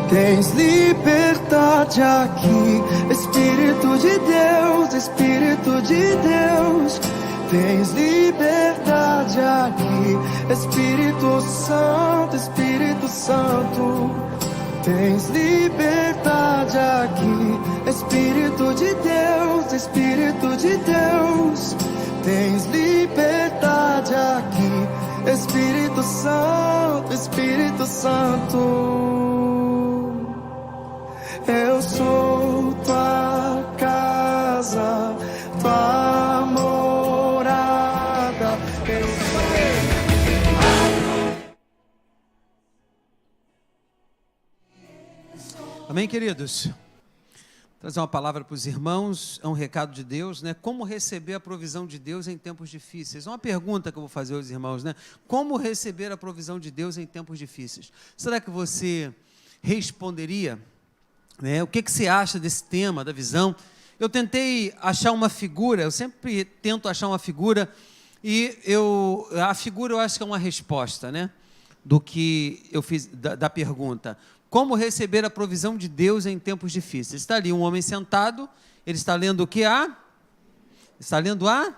Tens liberdade aqui, Espírito de Deus, Espírito de Deus. Tens liberdade aqui, Espírito Santo, Espírito Santo. Tens liberdade aqui, Espírito de Deus, Espírito de Deus. Tens liberdade aqui, Espírito Santo, Espírito Santo. Eu sou tua casa, tua morada. Eu sou. Amém, queridos? Trazer uma palavra para os irmãos, é um recado de Deus, né? Como receber a provisão de Deus em tempos difíceis? Uma pergunta que eu vou fazer aos irmãos, né? Como receber a provisão de Deus em tempos difíceis? Será que você responderia? O que você acha desse tema, da visão? Eu tentei achar uma figura, eu sempre tento achar uma figura, e a figura eu acho que é uma resposta, né? Do que eu fiz, da pergunta. Como receber a provisão de Deus em tempos difíceis? Está ali um homem sentado, ele está lendo o que? Está lendo a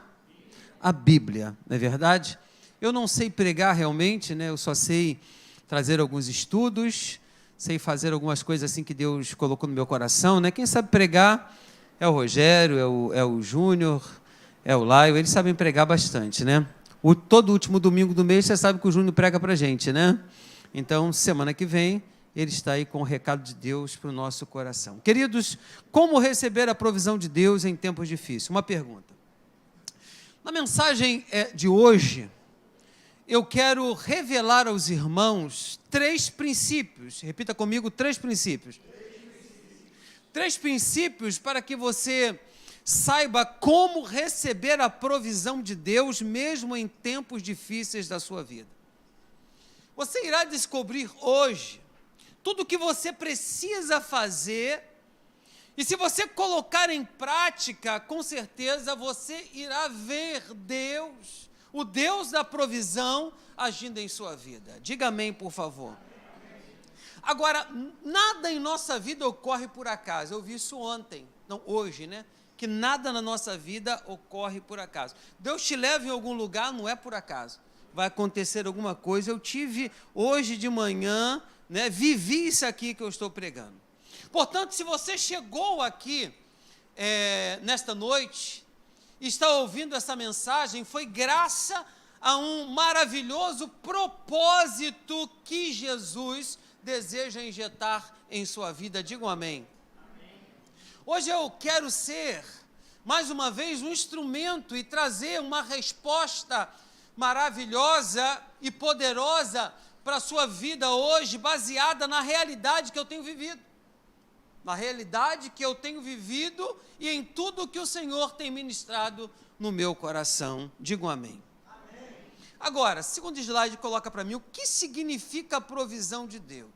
Bíblia, não é verdade? Eu não sei pregar realmente, né? Eu só sei trazer alguns estudos, sei fazer algumas coisas assim que Deus colocou no meu coração, né? Quem sabe pregar é o Rogério, é o Júnior, é o Laio, eles sabem pregar bastante, né? Todo último domingo do mês, você sabe que o Júnior prega pra gente, né? Então, semana que vem, ele está aí com o recado de Deus para o nosso coração. Queridos, como receber a provisão de Deus em tempos difíceis? Uma pergunta. Na mensagem de hoje, eu quero revelar aos irmãos 3 princípios. Repita comigo, 3 princípios. 3 princípios para que você saiba como receber a provisão de Deus, mesmo em tempos difíceis da sua vida. Você irá descobrir hoje tudo o que você precisa fazer E se você colocar em prática, com certeza você irá ver Deus, o Deus da provisão, agindo em sua vida. Diga amém, por favor. Agora, nada em nossa vida ocorre por acaso. Eu vi isso ontem, não, hoje, né? Que nada na nossa vida ocorre por acaso. Deus te leva em algum lugar, não é por acaso. Vai acontecer alguma coisa. Eu tive hoje de manhã, né? Vivi isso aqui que eu estou pregando. Portanto, se você chegou aqui nesta noite, está ouvindo essa mensagem, foi graças a um maravilhoso propósito que Jesus deseja injetar em sua vida. Digam amém. Hoje eu quero ser, mais uma vez, um instrumento e trazer uma resposta maravilhosa e poderosa para a sua vida hoje, baseada na realidade que eu tenho vivido. Na realidade que eu tenho vivido e em tudo que o Senhor tem ministrado no meu coração. Digam amém. Amém. Agora, segundo slide, coloca para mim o que significa a provisão de Deus.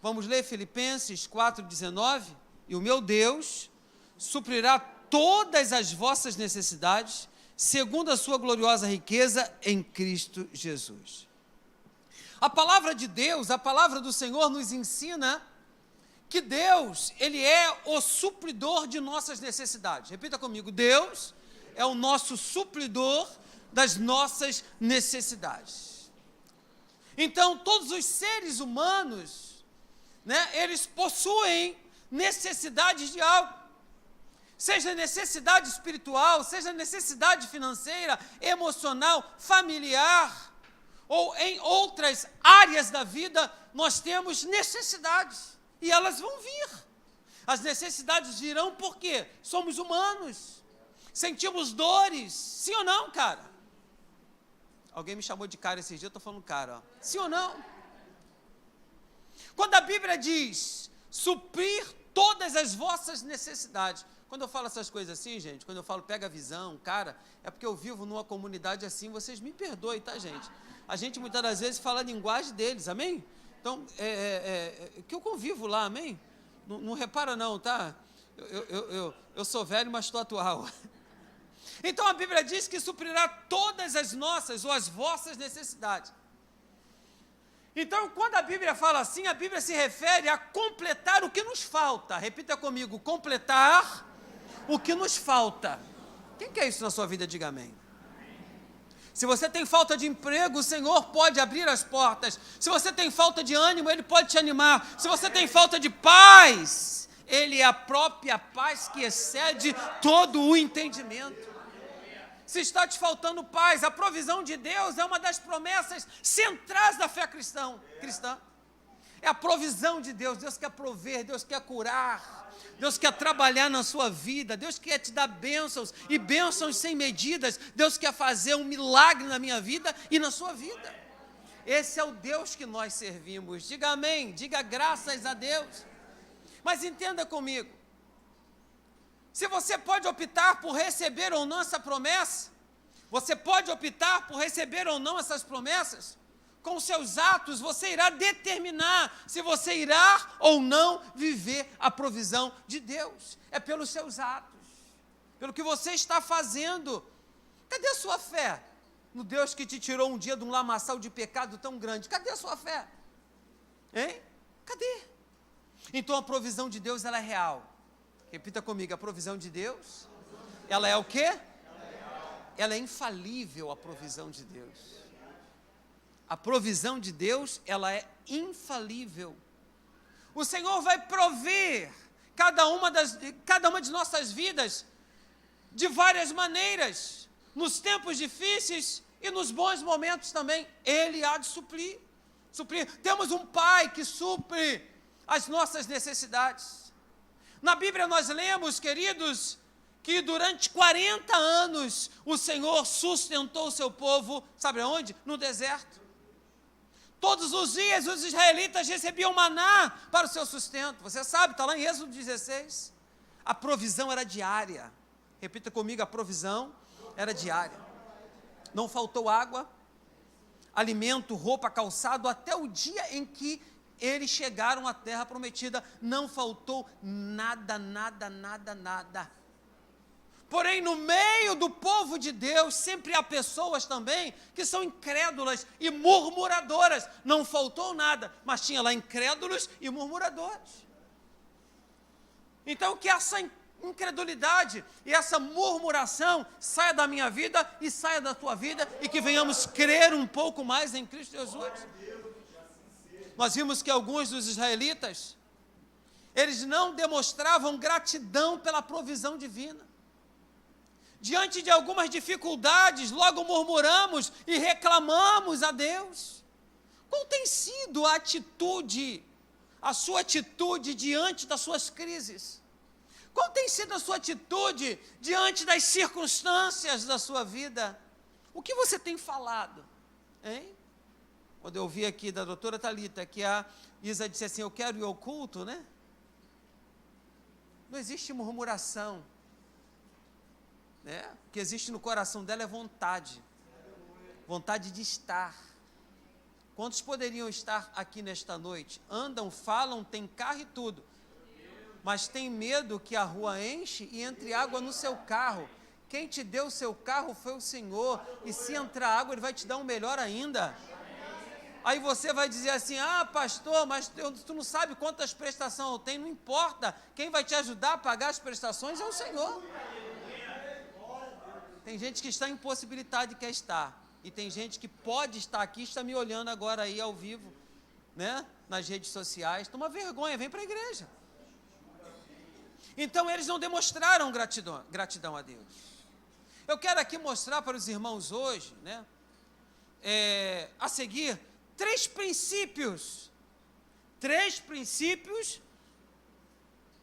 Vamos ler Filipenses 4,19? E o meu Deus suprirá todas as vossas necessidades, segundo a sua gloriosa riqueza em Cristo Jesus. A palavra de Deus, a palavra do Senhor nos ensina que Deus, Ele é o supridor de nossas necessidades. Repita comigo, Deus é o nosso supridor das nossas necessidades. Então, todos os seres humanos, né, eles possuem necessidades de algo. Seja necessidade espiritual, seja necessidade financeira, emocional, familiar, ou em outras áreas da vida, nós temos necessidades. E elas vão vir. As necessidades virão porque somos humanos. Sentimos dores. Sim ou não, cara? Alguém me chamou de cara esses dias, eu estou falando cara. Ó. Sim ou não? Quando a Bíblia diz suprir todas as vossas necessidades. Quando eu falo essas coisas assim, gente, quando eu falo pega a visão, cara, é porque eu vivo numa comunidade assim, vocês me perdoem, tá, gente? A gente muitas das vezes fala a linguagem deles, amém? Então, que eu convivo lá, amém? Não repara não, tá? Eu sou velho, mas estou atual. Então, a Bíblia diz que suprirá todas as nossas ou as vossas necessidades. Então, quando a Bíblia fala assim, a Bíblia se refere a completar o que nos falta. Repita comigo, completar o que nos falta. Quem quer isso na sua vida? Diga amém. Se você tem falta de emprego, o Senhor pode abrir as portas. Se você tem falta de ânimo, Ele pode te animar. Se você tem falta de paz, Ele é a própria paz que excede todo o entendimento. Se está te faltando paz, a provisão de Deus é uma das promessas centrais da fé cristã. É a provisão de Deus. Deus quer prover, Deus quer curar. Deus quer trabalhar na sua vida, Deus quer te dar bênçãos, e bênçãos sem medidas. Deus quer fazer um milagre na minha vida e na sua vida. Esse é o Deus que nós servimos. Diga amém, diga graças a Deus. Mas entenda comigo, se você pode optar por receber ou não essa promessa, você pode optar por receber ou não essas promessas, com seus atos, você irá determinar se você irá ou não viver a provisão de Deus. É pelos seus atos, pelo que você está fazendo. Cadê a sua fé no Deus que te tirou um dia de um lamaçal de pecado tão grande? Cadê a sua fé? Hein? Cadê? Então a provisão de Deus, ela é real. Repita comigo, a provisão de Deus, ela é o quê? Ela é infalível, a provisão de Deus. A provisão de Deus, ela é infalível. O Senhor vai prover cada uma de nossas vidas de várias maneiras, nos tempos difíceis e nos bons momentos também. Ele há de suprir. Temos um Pai que supre as nossas necessidades. Na Bíblia nós lemos, queridos, que durante 40 anos o Senhor sustentou o seu povo, sabe aonde? No deserto. Todos os dias os israelitas recebiam maná para o seu sustento. Você sabe, está lá em Êxodo 16. A provisão era diária. Repita comigo, a provisão era diária. Não faltou água, alimento, roupa, calçado, até o dia em que eles chegaram à terra prometida, não faltou nada, nada, nada, nada. Porém, no meio do povo de Deus, sempre há pessoas também que são incrédulas e murmuradoras. Não faltou nada, mas tinha lá incrédulos e murmuradores. Então, que essa incredulidade e essa murmuração saia da minha vida e saia da tua vida, e que venhamos crer um pouco mais em Cristo Jesus. Nós vimos que alguns dos israelitas, eles não demonstravam gratidão pela provisão divina. Diante de algumas dificuldades, logo murmuramos e reclamamos a Deus. Qual tem sido a sua atitude diante das suas crises? Qual tem sido a sua atitude diante das circunstâncias da sua vida? O que você tem falado? Hein? Quando eu ouvi aqui da doutora Thalita, que a Isa disse assim, eu quero ir ao culto, né? Não existe murmuração. Né? O que existe no coração dela é vontade de estar. Quantos poderiam estar aqui nesta noite? Andam, falam, tem carro e tudo, mas tem medo que a rua enche e entre água no seu carro. Quem te deu o seu carro foi o Senhor, e se entrar água Ele vai te dar um melhor ainda. Aí você vai dizer assim, pastor, mas tu não sabe quantas prestações eu tenho. Não importa, quem vai te ajudar a pagar as prestações é o Senhor. Tem gente que está impossibilitada e quer estar. E tem gente que pode estar aqui, está me olhando agora aí ao vivo, né? Nas redes sociais. Toma vergonha, vem para a igreja. Então eles não demonstraram gratidão a Deus. Eu quero aqui mostrar para os irmãos hoje, né? A seguir, três princípios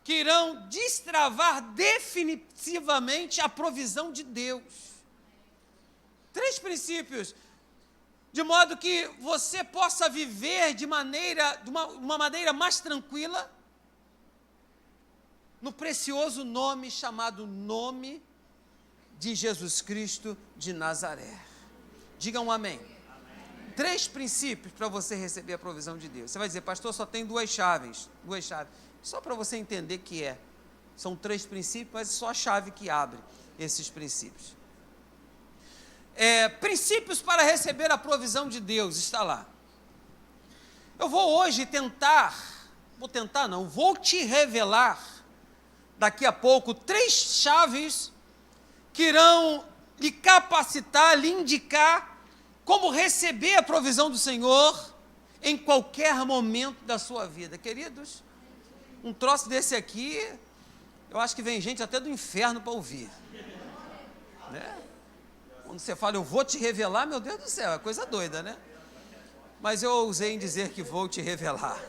que irão destravar definitivamente a provisão de Deus. 3 princípios, de modo que você possa viver de uma maneira mais tranquila, no precioso nome chamado nome de Jesus Cristo de Nazaré. Digam amém. 3 princípios para você receber a provisão de Deus. Você vai dizer, pastor, só tem 2 chaves. Só para você entender que são 3 princípios, mas é só a chave que abre esses princípios. Princípios para receber a provisão de Deus, está lá. Eu vou hoje vou te revelar, daqui a pouco, 3 chaves que irão lhe capacitar, lhe indicar como receber a provisão do Senhor em qualquer momento da sua vida. Queridos, um troço desse aqui, eu acho que vem gente até do inferno para ouvir. Né? Quando você fala, eu vou te revelar, meu Deus do céu, é coisa doida, né? Mas eu ousei em dizer que vou te revelar.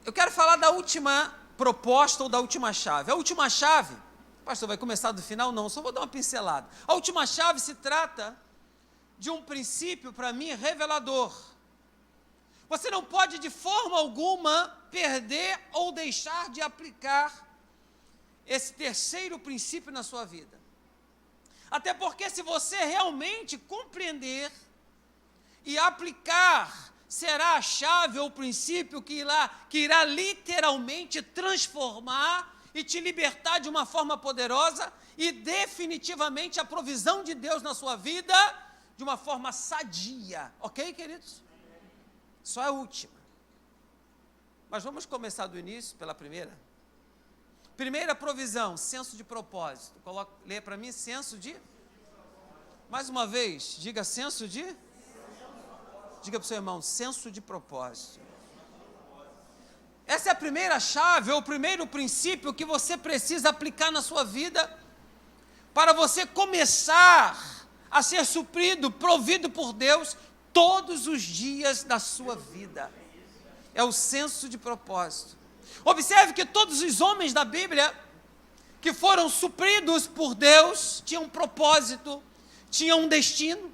Eu quero falar da última proposta ou da última chave. A última chave, pastor, vai começar do final? Não, só vou dar uma pincelada. A última chave se trata de um princípio, para mim, revelador. Você não pode, de forma alguma, perder ou deixar de aplicar esse terceiro princípio na sua vida. Até porque, se você realmente compreender e aplicar, será a chave ou o princípio que irá literalmente transformar e te libertar de uma forma poderosa e definitivamente a provisão de Deus na sua vida de uma forma sadia. Ok, queridos? Só a última. Mas vamos começar do início, pela primeira. Primeira provisão, senso de propósito. Leia para mim, senso de... Mais uma vez, diga senso de... Diga para o seu irmão, senso de propósito. Essa é a primeira chave, ou o primeiro princípio que você precisa aplicar na sua vida para você começar a ser suprido, provido por Deus todos os dias da sua vida. É o senso de propósito. Observe que todos os homens da Bíblia que foram supridos por Deus tinham um propósito, tinham um destino.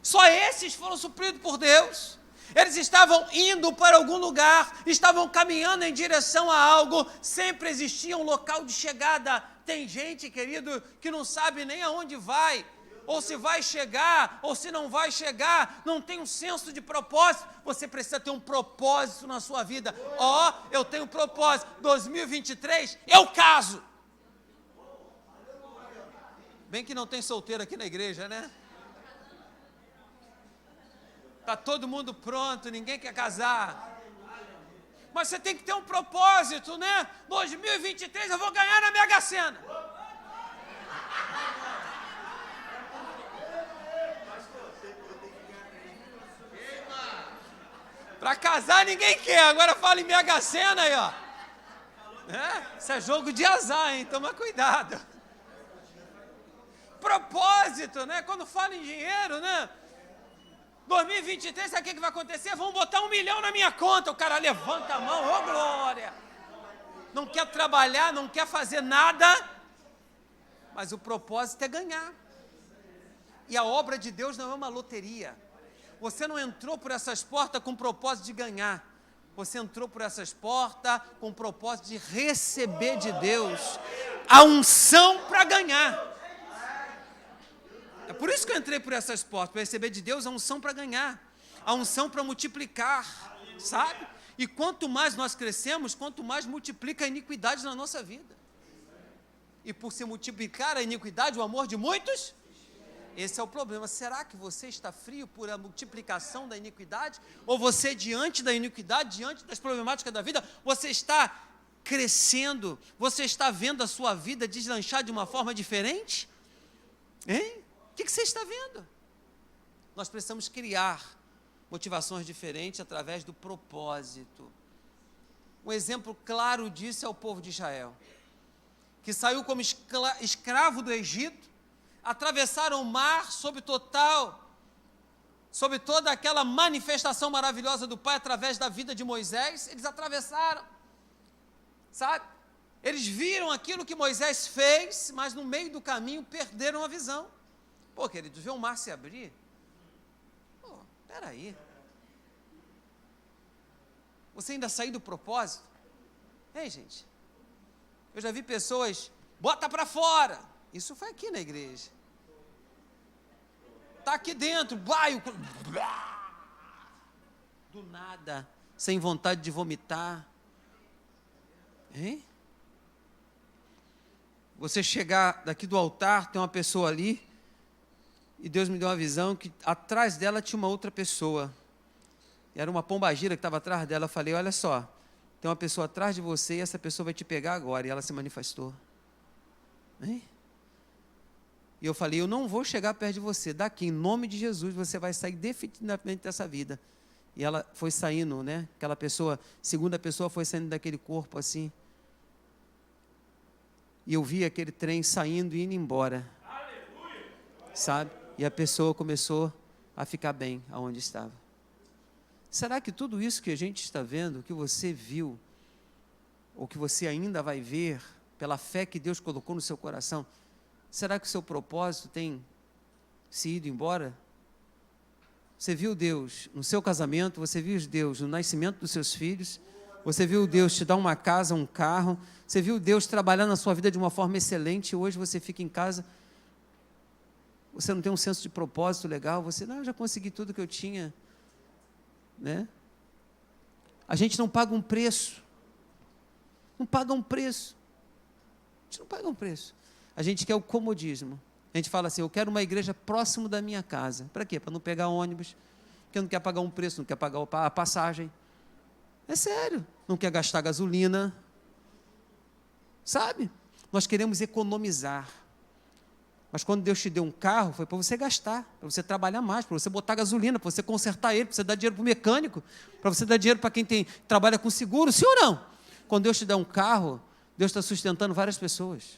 Só esses foram supridos por Deus. Eles estavam indo para algum lugar, estavam caminhando em direção a algo, sempre existia um local de chegada. Tem gente, querido, que não sabe nem aonde vai, ou se vai chegar, ou se não vai chegar, não tem um senso de propósito. Você precisa ter um propósito na sua vida. Eu tenho um propósito, 2023 eu caso. Bem que não tem solteiro aqui na igreja, né? Está todo mundo pronto, ninguém quer casar. Mas você tem que ter um propósito, né? 2023 eu vou ganhar na Mega Sena. Para casar ninguém quer, agora fala em Mega Sena aí, ó. Isso é jogo de azar, hein? Toma cuidado. Propósito, né? Quando fala em dinheiro, né? 2023, sabe o que vai acontecer? Vão botar 1 milhão na minha conta. O cara levanta a mão, ô glória. Não quer trabalhar, não quer fazer nada, mas o propósito é ganhar. E a obra de Deus não é uma loteria. Você não entrou por essas portas com o propósito de ganhar. Você entrou por essas portas com o propósito de receber de Deus a unção para ganhar. É por isso que eu entrei por essas portas, para receber de Deus a unção para ganhar, a unção para multiplicar, sabe? E quanto mais nós crescemos, quanto mais multiplica a iniquidade na nossa vida. E por se multiplicar a iniquidade, o amor de muitos, esse é o problema. Será que você está frio por a multiplicação da iniquidade? Ou você, diante da iniquidade, diante das problemáticas da vida, você está crescendo? Você está vendo a sua vida deslanchar de uma forma diferente? Hein? O que você está vendo? Nós precisamos criar motivações diferentes através do propósito. Um exemplo claro disso é o povo de Israel, que saiu como escravo do Egito, atravessaram o mar sob toda aquela manifestação maravilhosa do Pai através da vida de Moisés. Eles atravessaram, sabe? Eles viram aquilo que Moisés fez, mas no meio do caminho perderam a visão. Pô, queridos, ver o mar se abrir? Pô, peraí. Você ainda saiu do propósito? Ei, gente, eu já vi pessoas, bota para fora. Isso foi aqui na igreja. Está aqui dentro, do nada, sem vontade de vomitar. Hein? Você chegar daqui do altar, tem uma pessoa ali, e Deus me deu uma visão que atrás dela tinha uma outra pessoa. E era uma pombagira que estava atrás dela. Eu falei, olha só, tem uma pessoa atrás de você e essa pessoa vai te pegar agora. E ela se manifestou. Hein? E eu falei, eu não vou chegar perto de você. Daqui, em nome de Jesus, você vai sair definitivamente dessa vida. E ela foi saindo, né? Aquela pessoa, segunda pessoa foi saindo daquele corpo assim. E eu vi aquele trem saindo e indo embora. Aleluia! Sabe? E a pessoa começou a ficar bem aonde estava. Será que tudo isso que a gente está vendo, que você viu, ou que você ainda vai ver, pela fé que Deus colocou no seu coração, será que o seu propósito tem se ido embora? Você viu Deus no seu casamento, você viu Deus no nascimento dos seus filhos, você viu Deus te dar uma casa, um carro, você viu Deus trabalhar na sua vida de uma forma excelente, e hoje você fica em casa, você não tem um senso de propósito legal, você, não, eu já consegui tudo que eu tinha, né? A gente não paga um preço, a gente não paga um preço, a gente quer o comodismo, a gente fala assim, eu quero uma igreja próximo da minha casa, para quê? Para não pegar ônibus, porque não quer pagar um preço, não quer pagar a passagem, é sério, não quer gastar gasolina, sabe? Nós queremos economizar, mas quando Deus te deu um carro, foi para você gastar, para você trabalhar mais, para você botar gasolina, para você consertar ele, para você dar dinheiro para o mecânico, para você dar dinheiro para quem trabalha com seguro, sim ou não? Quando Deus te dá um carro, Deus está sustentando várias pessoas.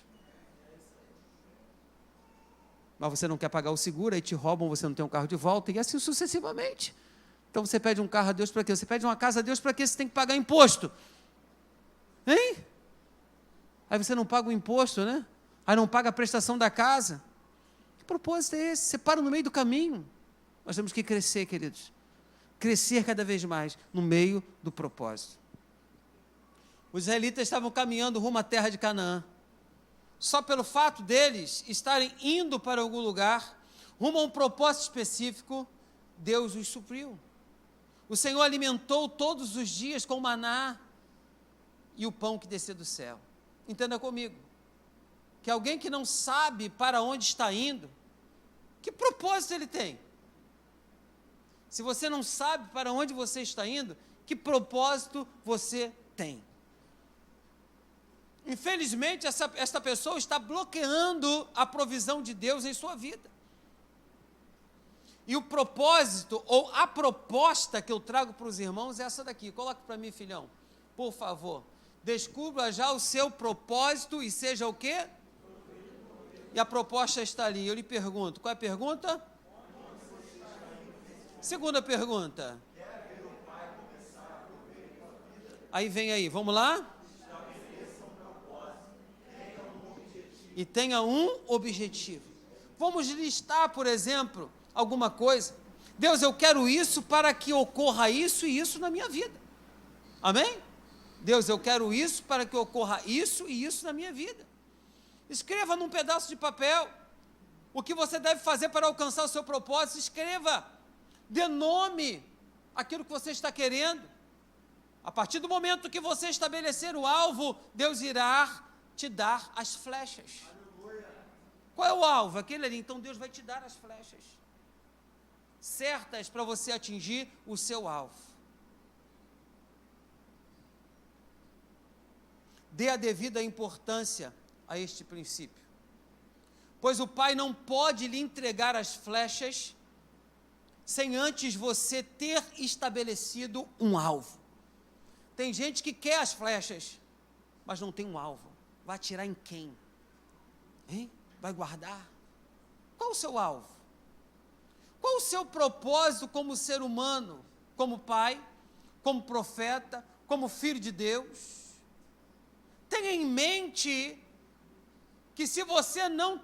Mas você não quer pagar o seguro, aí te roubam, você não tem um carro de volta, e assim sucessivamente. Então você pede um carro a Deus para quê? Você pede uma casa a Deus para quê? Você tem que pagar imposto. Hein? Aí você não paga o imposto, né? Aí não paga a prestação da casa. Que propósito é esse? Você para no meio do caminho. Nós temos que crescer, queridos. Crescer cada vez mais no meio do propósito. Os israelitas estavam caminhando rumo à terra de Canaã. Só pelo fato deles estarem indo para algum lugar, rumo a um propósito específico, Deus os supriu. O Senhor alimentou todos os dias com o maná e o pão que descia do céu. Entenda comigo, que alguém que não sabe para onde está indo, que propósito ele tem? Se você não sabe para onde você está indo, que propósito você tem? Infelizmente, essa pessoa está bloqueando a provisão de Deus em sua vida. E o propósito, ou a proposta que eu trago para os irmãos é essa daqui. Coloque para mim, filhão, por favor. Descubra já o seu propósito e seja o quê? E a proposta está ali. Eu lhe pergunto, qual é a pergunta? Segunda pergunta. Aí vem aí, vamos lá? E tenha um objetivo. Vamos listar, por exemplo, alguma coisa. Deus, eu quero isso para que ocorra isso e isso na minha vida. Amém? Deus, eu quero isso para que ocorra isso e isso na minha vida. Escreva num pedaço de papel o que você deve fazer para alcançar o seu propósito. Escreva, dê nome àquilo que você está querendo. A partir do momento que você estabelecer o alvo, Deus irá te dar as flechas. Qual é o alvo? Aquele ali. Então Deus vai te dar as flechas certas para você atingir o seu alvo. Dê a devida importância a este princípio, pois o Pai não pode lhe entregar as flechas sem antes você ter estabelecido um alvo. Tem gente que quer as flechas, mas não tem um alvo. Vai atirar em quem? Hein? Vai guardar? Qual o seu alvo? Qual o seu propósito como ser humano, como pai, como profeta, como filho de Deus? Tenha em mente que se você não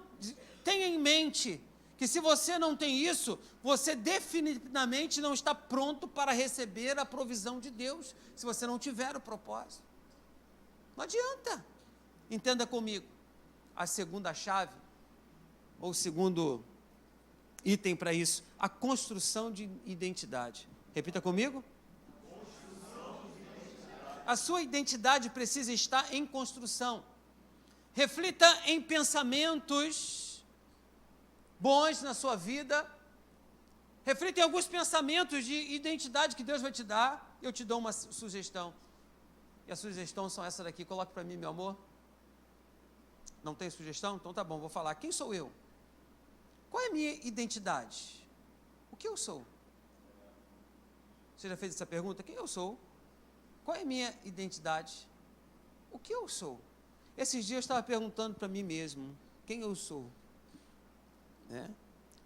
tem isso, você definitivamente não está pronto para receber a provisão de Deus, se você não tiver o propósito. Não adianta. Entenda comigo, a segunda chave, ou o segundo item para isso, a construção de identidade. Repita comigo. A sua identidade precisa estar em construção. Reflita em pensamentos bons na sua vida. Reflita em alguns pensamentos de identidade que Deus vai te dar. Eu te dou uma sugestão. E a sugestão são essa daqui. Coloque para mim, meu amor. Não tem sugestão? Então tá bom, vou falar. Quem sou eu? Qual é a minha identidade? O que eu sou? Você já fez essa pergunta? Quem eu sou? Qual é a minha identidade? O que eu sou? Esses dias eu estava perguntando para mim mesmo, quem eu sou? Né?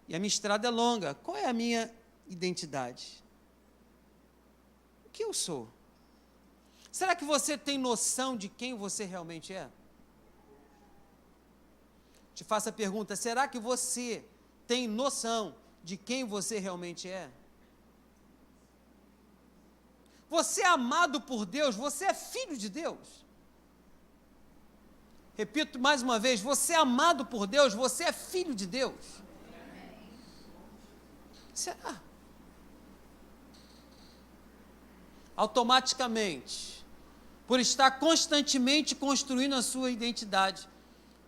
E a minha estrada é longa. Qual é a minha identidade? O que eu sou? Será que você tem noção de quem você realmente é? Te faço a pergunta, será que você tem noção de quem você realmente é? Você é amado por Deus, você é filho de Deus. Repito mais uma vez, você é amado por Deus, você é filho de Deus. Será? Automaticamente, por estar constantemente construindo a sua identidade,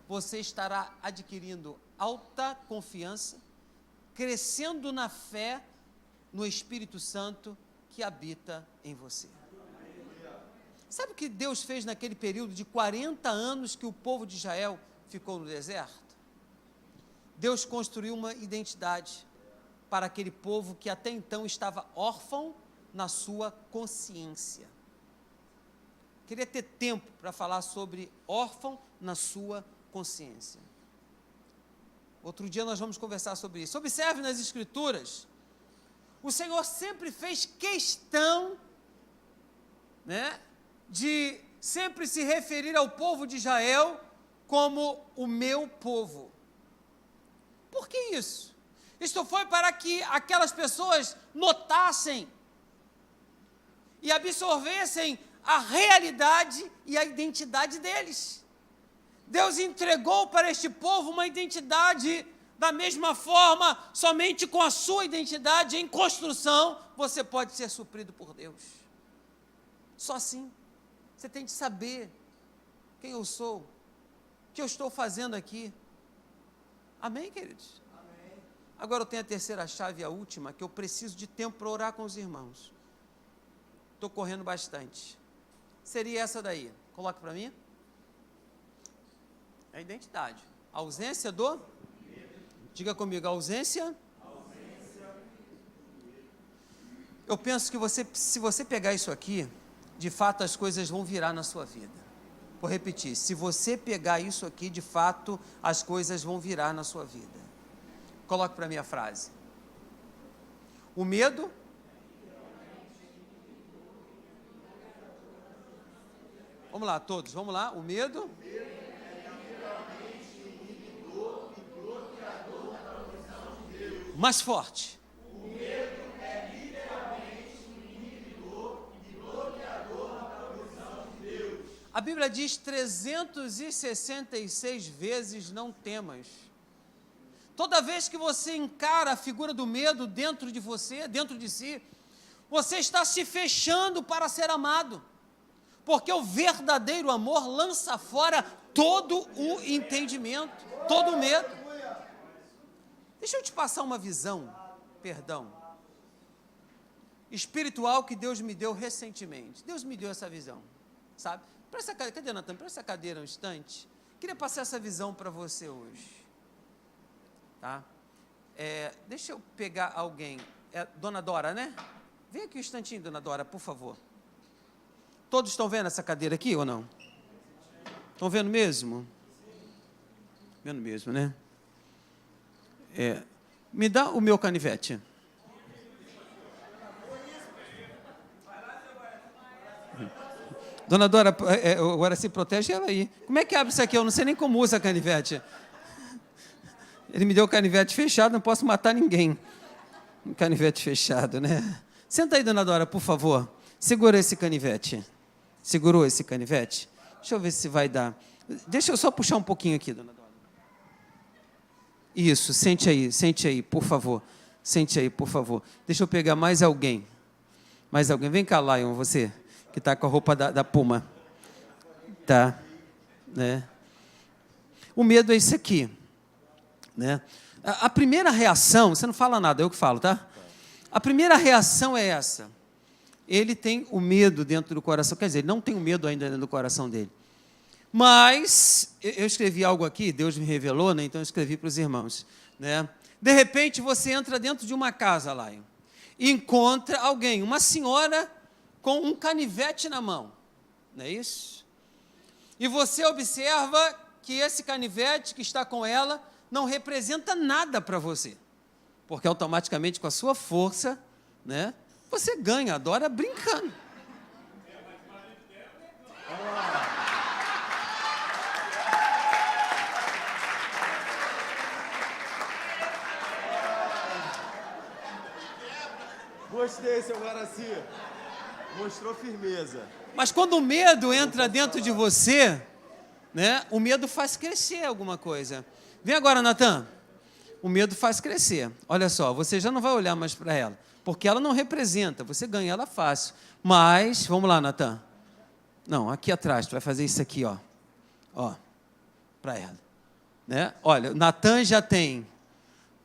você estará adquirindo alta confiança, crescendo na fé no Espírito Santo que habita em você. Sabe o que Deus fez naquele período de 40 anos que o povo de Israel ficou no deserto? Deus construiu uma identidade para aquele povo que até então estava órfão na sua consciência. Queria ter tempo para falar sobre órfão na sua consciência. Outro dia nós vamos conversar sobre isso. Observe nas Escrituras, o Senhor sempre fez questão, de sempre se referir ao povo de Israel como o meu povo. Por que isso? Isto foi para que aquelas pessoas notassem e absorvessem a realidade e a identidade deles. Deus entregou para este povo uma identidade Da mesma forma, somente com a sua identidade em construção, você pode ser suprido por Deus. Só assim. Você tem de saber quem eu sou, o que eu estou fazendo aqui. Amém, queridos? Amém. Agora eu tenho a terceira chave e a última, que eu preciso de tempo para orar com os irmãos. Estou correndo bastante. Seria essa daí. Coloque para mim. É a identidade. A ausência do... Diga comigo, a ausência. Eu penso que se você pegar isso aqui, de fato as coisas vão virar na sua vida. Vou repetir, se você pegar isso aqui, de fato as coisas vão virar na sua vida. Coloque para mim a frase. O medo... Vamos lá, todos, vamos lá. O medo... Mais forte. O medo é literalmente um inibidor e bloqueador da provisão de Deus. A Bíblia diz 366 vezes não temas. Toda vez que você encara a figura do medo dentro de você, dentro de si, você está se fechando para ser amado. Porque o verdadeiro amor lança fora todo o entendimento, todo o medo. Deixa eu te passar uma visão, espiritual que Deus me deu recentemente. Deus me deu essa visão, sabe? Cadê, Natan? Presta essa cadeira um instante. Queria passar essa visão para você hoje. Tá? Deixa eu pegar alguém. Dona Dora, né? Vem aqui um instantinho, Dona Dora, por favor. Todos estão vendo essa cadeira aqui ou não? Estão vendo mesmo? Vendo mesmo, né? Me dá o meu canivete. Dona Dora, agora se protege ela aí. Como é que abre isso aqui? Eu não sei nem como usa canivete. Ele me deu o canivete fechado, não posso matar ninguém. Um canivete fechado, né? Senta aí, Dona Dora, por favor. Segura esse canivete. Segurou esse canivete? Deixa eu ver se vai dar. Deixa eu só puxar um pouquinho aqui, Dona Dora. Isso, sente aí, por favor. Sente aí, por favor. Deixa eu pegar mais alguém. Mais alguém. Vem cá, Lion, você, que está com a roupa da Puma. Tá, né? O medo é isso aqui, né? A primeira reação, você não fala nada, eu que falo, tá? A primeira reação é essa. Ele tem o medo dentro do coração, quer dizer, ele não tem o medo ainda dentro do coração dele. Mas, eu escrevi algo aqui, Deus me revelou, né? Então eu escrevi para os irmãos, né? De repente você entra dentro de uma casa lá e encontra alguém, uma senhora com um canivete na mão, não é isso? E você observa que esse canivete que está com ela não representa nada para você, porque automaticamente com a sua força, né? Você ganha, adora brincando. Gostei, seu Guaraci. Mostrou firmeza. Mas quando o medo entra dentro de você, né, o medo faz crescer alguma coisa. Vem agora, Natan. O medo faz crescer. Olha só, você já não vai olhar mais para ela, porque ela não representa, você ganha ela fácil. Mas, vamos lá, Natan. Não, aqui atrás, tu vai fazer isso aqui, ó. Ó, para ela. Né? Olha, o Natan já tem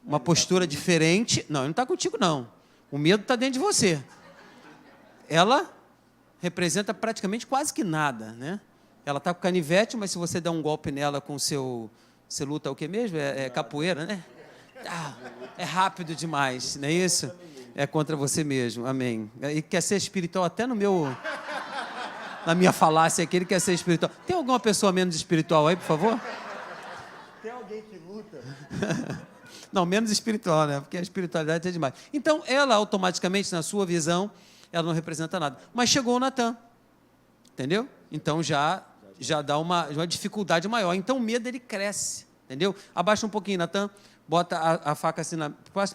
uma postura diferente. Não, ele não está contigo, não. O medo está dentro de você. Ela representa praticamente quase que nada, né? Ela está com canivete, mas se você der um golpe nela com o seu... Você luta o que mesmo? É capoeira, né? É rápido demais, não é isso? É contra você mesmo, amém. E quer ser espiritual até no meu... Na minha falácia aqui, ele quer ser espiritual. Tem alguma pessoa menos espiritual aí, por favor? Tem alguém que luta? Não, menos espiritual, né? Porque a espiritualidade é demais. Então, ela automaticamente, na sua visão, ela não representa nada. Mas chegou o Natan, entendeu? Então, já dá uma dificuldade maior. Então, o medo, ele cresce, entendeu? Abaixa um pouquinho, Natan. Bota a faca assim na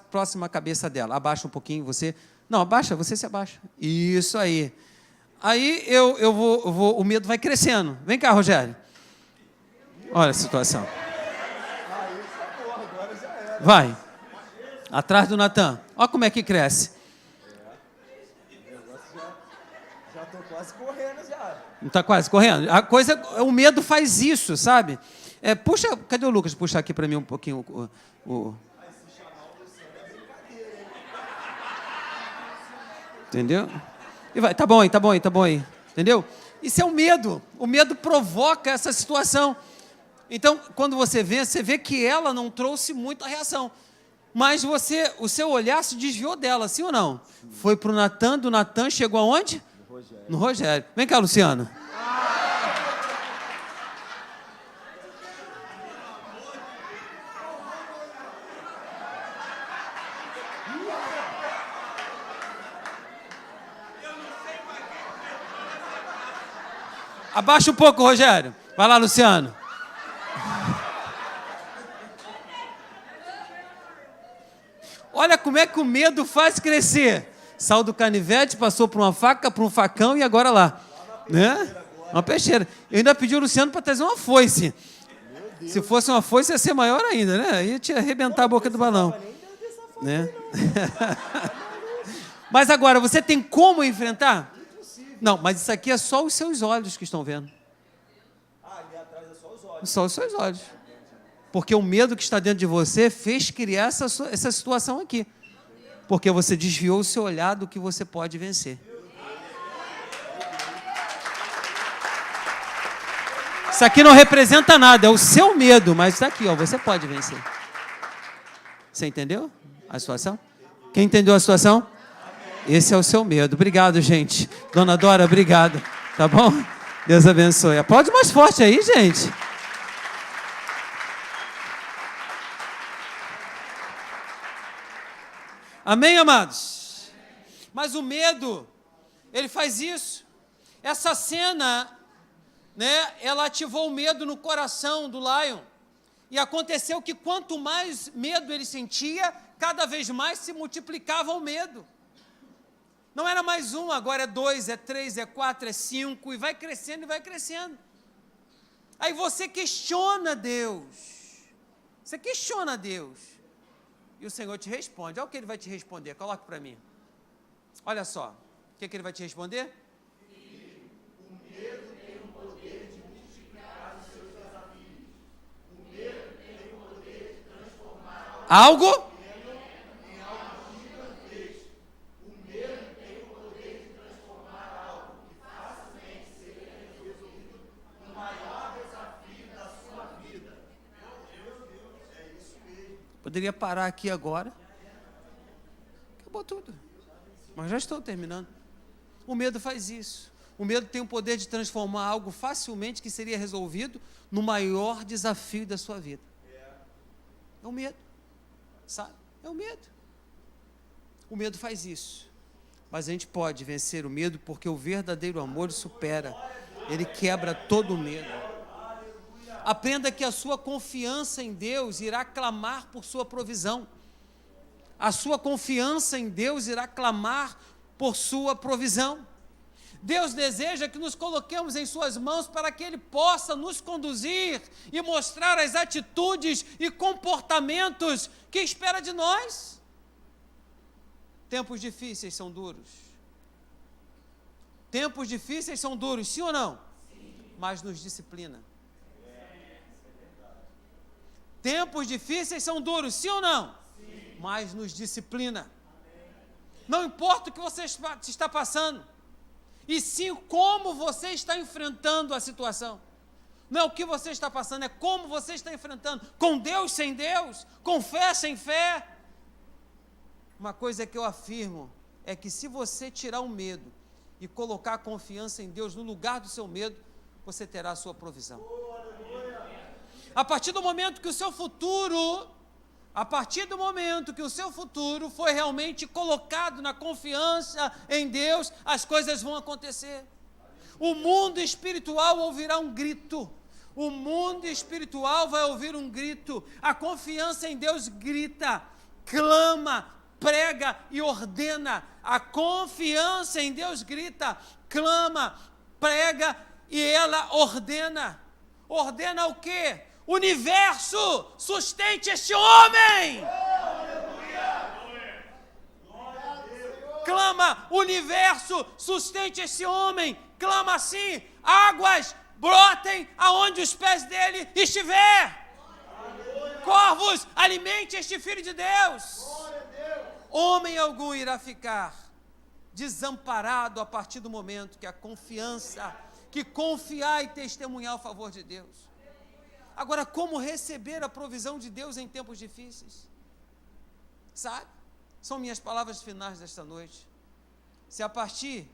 próxima cabeça dela. Abaixa um pouquinho, você... Não, abaixa, você se abaixa. Isso aí. Aí, eu vou... O medo vai crescendo. Vem cá, Rogério. Olha a situação. Agora já era. Vai. Atrás do Natan. Olha como é que cresce. Já tô quase correndo já. Não está quase correndo? O medo faz isso, sabe? Puxa, cadê o Lucas? Puxa aqui para mim um pouquinho o... Entendeu? E vai, tá bom aí. Entendeu? Isso é o medo. O medo provoca essa situação. Então, quando você vê que ela não trouxe muita reação. Mas o seu olhar se desviou dela, sim ou não? Foi para o Natan, do Natan chegou aonde? No Rogério. Vem cá, Luciano. Abaixa um pouco, Rogério. Vai lá, Luciano. Olha como é que o medo faz crescer. Saiu do canivete, passou por uma faca, por um facão e agora lá. Né? Uma peixeira. Eu ainda pedi o Luciano para trazer uma foice. Se fosse uma foice, ia ser maior ainda, né? Ia te arrebentar a boca do balão. Né? Mas agora, você tem como enfrentar? Não, mas isso aqui é só os seus olhos que estão vendo. Ali atrás é só os olhos. Só os seus olhos. Porque o medo que está dentro de você fez criar essa situação aqui. Porque você desviou o seu olhar do que você pode vencer. Isso aqui não representa nada, é o seu medo, mas está aqui, ó, você pode vencer. Você entendeu a situação? Quem entendeu a situação? Esse é o seu medo. Obrigado, gente. Dona Dora, obrigado. Tá bom? Deus abençoe. Aplaude mais forte aí, gente. Amém, amados? Mas o medo, ele faz isso. Essa cena, né, ela ativou o medo no coração do Lion. E aconteceu que quanto mais medo ele sentia, cada vez mais se multiplicava o medo. Não era mais um, agora é 2, é 3, é 4, é 5, e vai crescendo e vai crescendo. Aí você questiona Deus. Você questiona Deus. E o Senhor te responde. Olha o que Ele vai te responder. Coloque para mim. Olha só. O que Ele vai te responder? O medo tem o poder de multiplicar os seus desafios. O medo tem o poder de transformar algo? em algo gigantesco. O medo tem o poder de transformar algo que facilmente seria resolvido no maior desafio da sua vida. Meu Deus, é isso mesmo. Poderia parar aqui agora. Acabou tudo. Mas já estou terminando. O medo faz isso. O medo tem o poder de transformar algo facilmente que seria resolvido no maior desafio da sua vida. É o medo. Sabe? É o medo. O medo faz isso. Mas a gente pode vencer o medo porque o verdadeiro amor supera. Ele quebra todo o medo. Aprenda que a sua confiança em Deus irá clamar por sua provisão. A sua confiança em Deus irá clamar por sua provisão. Deus deseja que nos coloquemos em suas mãos para que Ele possa nos conduzir e mostrar as atitudes e comportamentos que espera de nós. Tempos difíceis são duros. Tempos difíceis são duros, sim ou não? Sim. Mas nos disciplina. Tempos difíceis são duros, sim ou não? Sim. Mas nos disciplina. Não importa o que você está passando, e sim como você está enfrentando a situação. Não é o que você está passando, é como você está enfrentando. Com Deus, sem Deus, com fé, sem fé. Uma coisa que eu afirmo é que se você tirar o medo e colocar a confiança em Deus no lugar do seu medo, você terá a sua provisão. A partir do momento que o seu futuro foi realmente colocado na confiança em Deus, as coisas vão acontecer. O mundo espiritual ouvirá um grito. O mundo espiritual vai ouvir um grito. A confiança em Deus grita, clama, prega e ordena. A confiança em Deus grita, clama, prega e ela ordena. Ordena o quê? universo sustente este homem. Clama, universo sustente este homem. Clama assim, águas brotem aonde os pés dele estiver. Corvos, alimente este filho de Deus. Homem algum irá ficar desamparado a partir do momento que a confiança, que confiar e testemunhar o favor de Deus. Agora, como receber a provisão de Deus em tempos difíceis? Sabe? São minhas palavras finais desta noite. Se a partir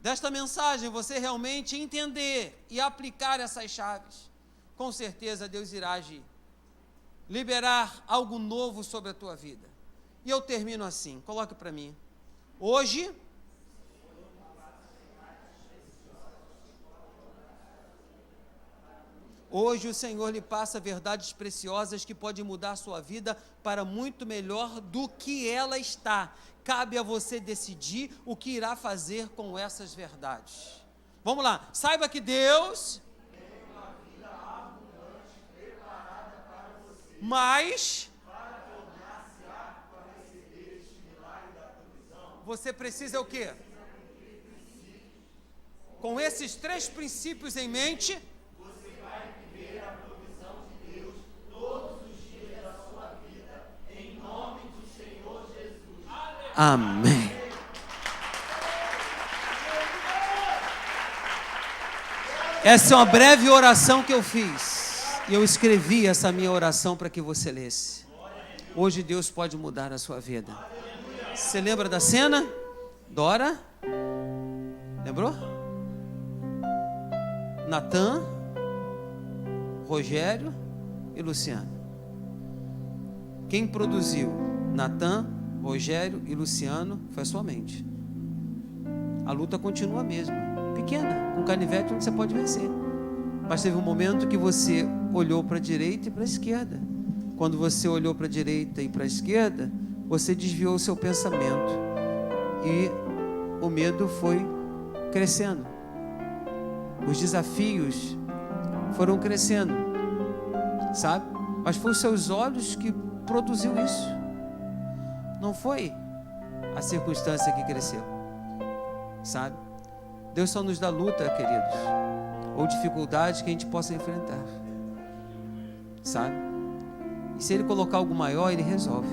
desta mensagem você realmente entender e aplicar essas chaves, com certeza Deus irá agir, liberar algo novo sobre a tua vida. E eu termino assim, coloque para mim. Hoje o Senhor lhe passa verdades preciosas que podem mudar a sua vida para muito melhor do que ela está. Cabe a você decidir o que irá fazer com essas verdades. Vamos lá, saiba que Deus tem uma vida abundante preparada para você. Mas para tornar-se apto para receber este milagre da provisão, você precisa o quê? Com esses 3 princípios em mente, amém. Essa é uma breve oração que eu fiz. E eu escrevi essa minha oração para que você lesse. Hoje Deus pode mudar a sua vida. Você lembra da cena? Dora? Lembrou? Natan, Rogério e Luciano. Quem produziu Natan, Rogério e Luciano foi a sua mente. A luta continua a mesma, pequena, com canivete onde você pode vencer. Mas teve um momento que você olhou para a direita e para a esquerda. Quando você olhou para a direita e para a esquerda, você desviou o seu pensamento e o medo foi crescendo. Os desafios foram crescendo, sabe? Mas foi os seus olhos que produziu isso. Não foi a circunstância que cresceu, sabe? Deus só nos dá luta, queridos, ou dificuldades que a gente possa enfrentar, sabe? E se Ele colocar algo maior, Ele resolve.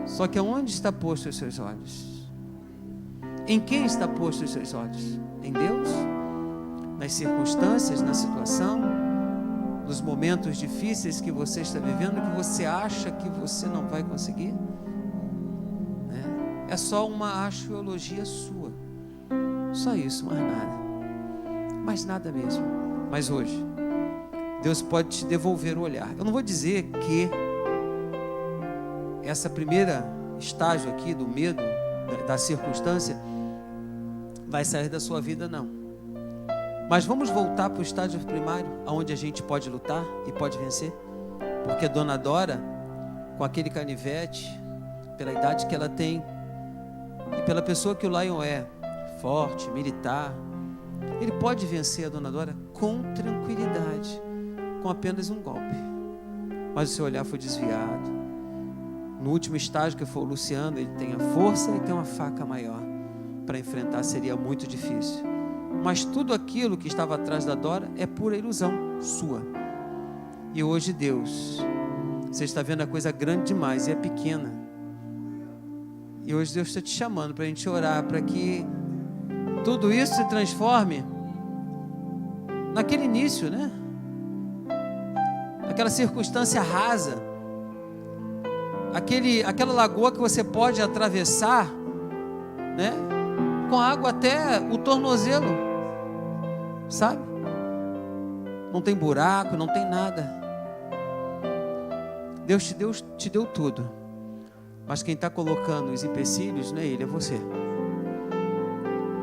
Só que aonde está posto os seus olhos? Em quem está posto os seus olhos? Em Deus? Nas circunstâncias, na situação? Nos momentos difíceis que você está vivendo, que você acha que você não vai conseguir? É só uma axiologia sua. Só isso, mais nada. Mais nada mesmo. Mas hoje, Deus pode te devolver o olhar. Eu não vou dizer que essa primeira estágio aqui do medo, da circunstância, vai sair da sua vida, não. Mas vamos voltar para o estágio primário, onde a gente pode lutar e pode vencer. Porque Dona Dora, com aquele canivete, pela idade que ela tem, e pela pessoa que o Lion é, forte, militar, ele pode vencer a Dona Dora com tranquilidade, com apenas um golpe. Mas o seu olhar foi desviado. No último estágio, que foi o Luciano, ele tem a força e tem uma faca maior. Para enfrentar seria muito difícil. Mas tudo aquilo que estava atrás da Dora é pura ilusão sua. E hoje Deus, você está vendo a coisa grande demais e é pequena. E hoje Deus está te chamando para a gente orar, para que tudo isso se transforme naquele início, né? Aquela circunstância rasa, aquela lagoa que você pode atravessar, né? Com água até o tornozelo, sabe? Não tem buraco, não tem nada. Deus te deu tudo. Mas quem está colocando os empecilhos não é Ele, é você.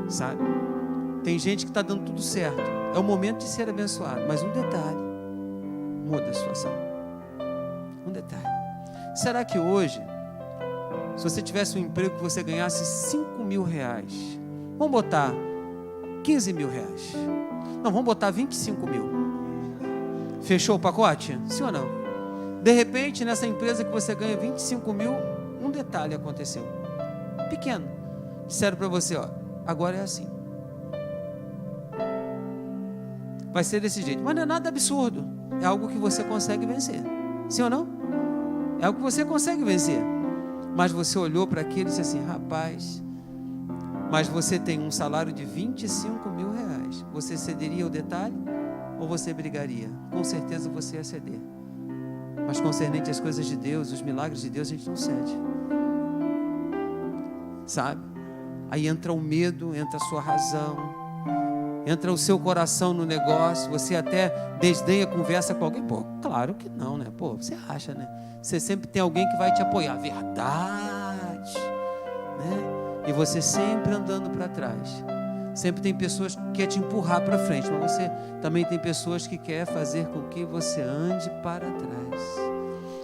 Sabe? Tem gente que está dando tudo certo. É o momento de ser abençoado. Mas um detalhe muda a situação. Um detalhe. Será que hoje, se você tivesse um emprego que você ganhasse 5 mil reais, vamos botar 15 mil reais. Não, vamos botar 25 mil. Fechou o pacote? Sim ou não? De repente, nessa empresa que você ganha 25 mil, um detalhe aconteceu. Pequeno. Disseram para você, ó, agora é assim. Vai ser desse jeito. Mas não é nada absurdo. É algo que você consegue vencer. Sim ou não? É algo que você consegue vencer. Mas você olhou para aquilo e disse assim, rapaz, mas você tem um salário de 25 mil reais. Você cederia o detalhe ou você brigaria? Com certeza você ia ceder. Mas concernente às coisas de Deus, os milagres de Deus, a gente não cede. Sabe? Aí entra o medo, entra a sua razão, entra o seu coração no negócio, você até desdenha, conversa com alguém. Pô, claro que não, né? Pô, você acha, né? Você sempre tem alguém que vai te apoiar. Verdade, né? E você sempre andando para trás. Sempre tem pessoas que querem te empurrar para frente, mas você também tem pessoas que querem fazer com que você ande para trás,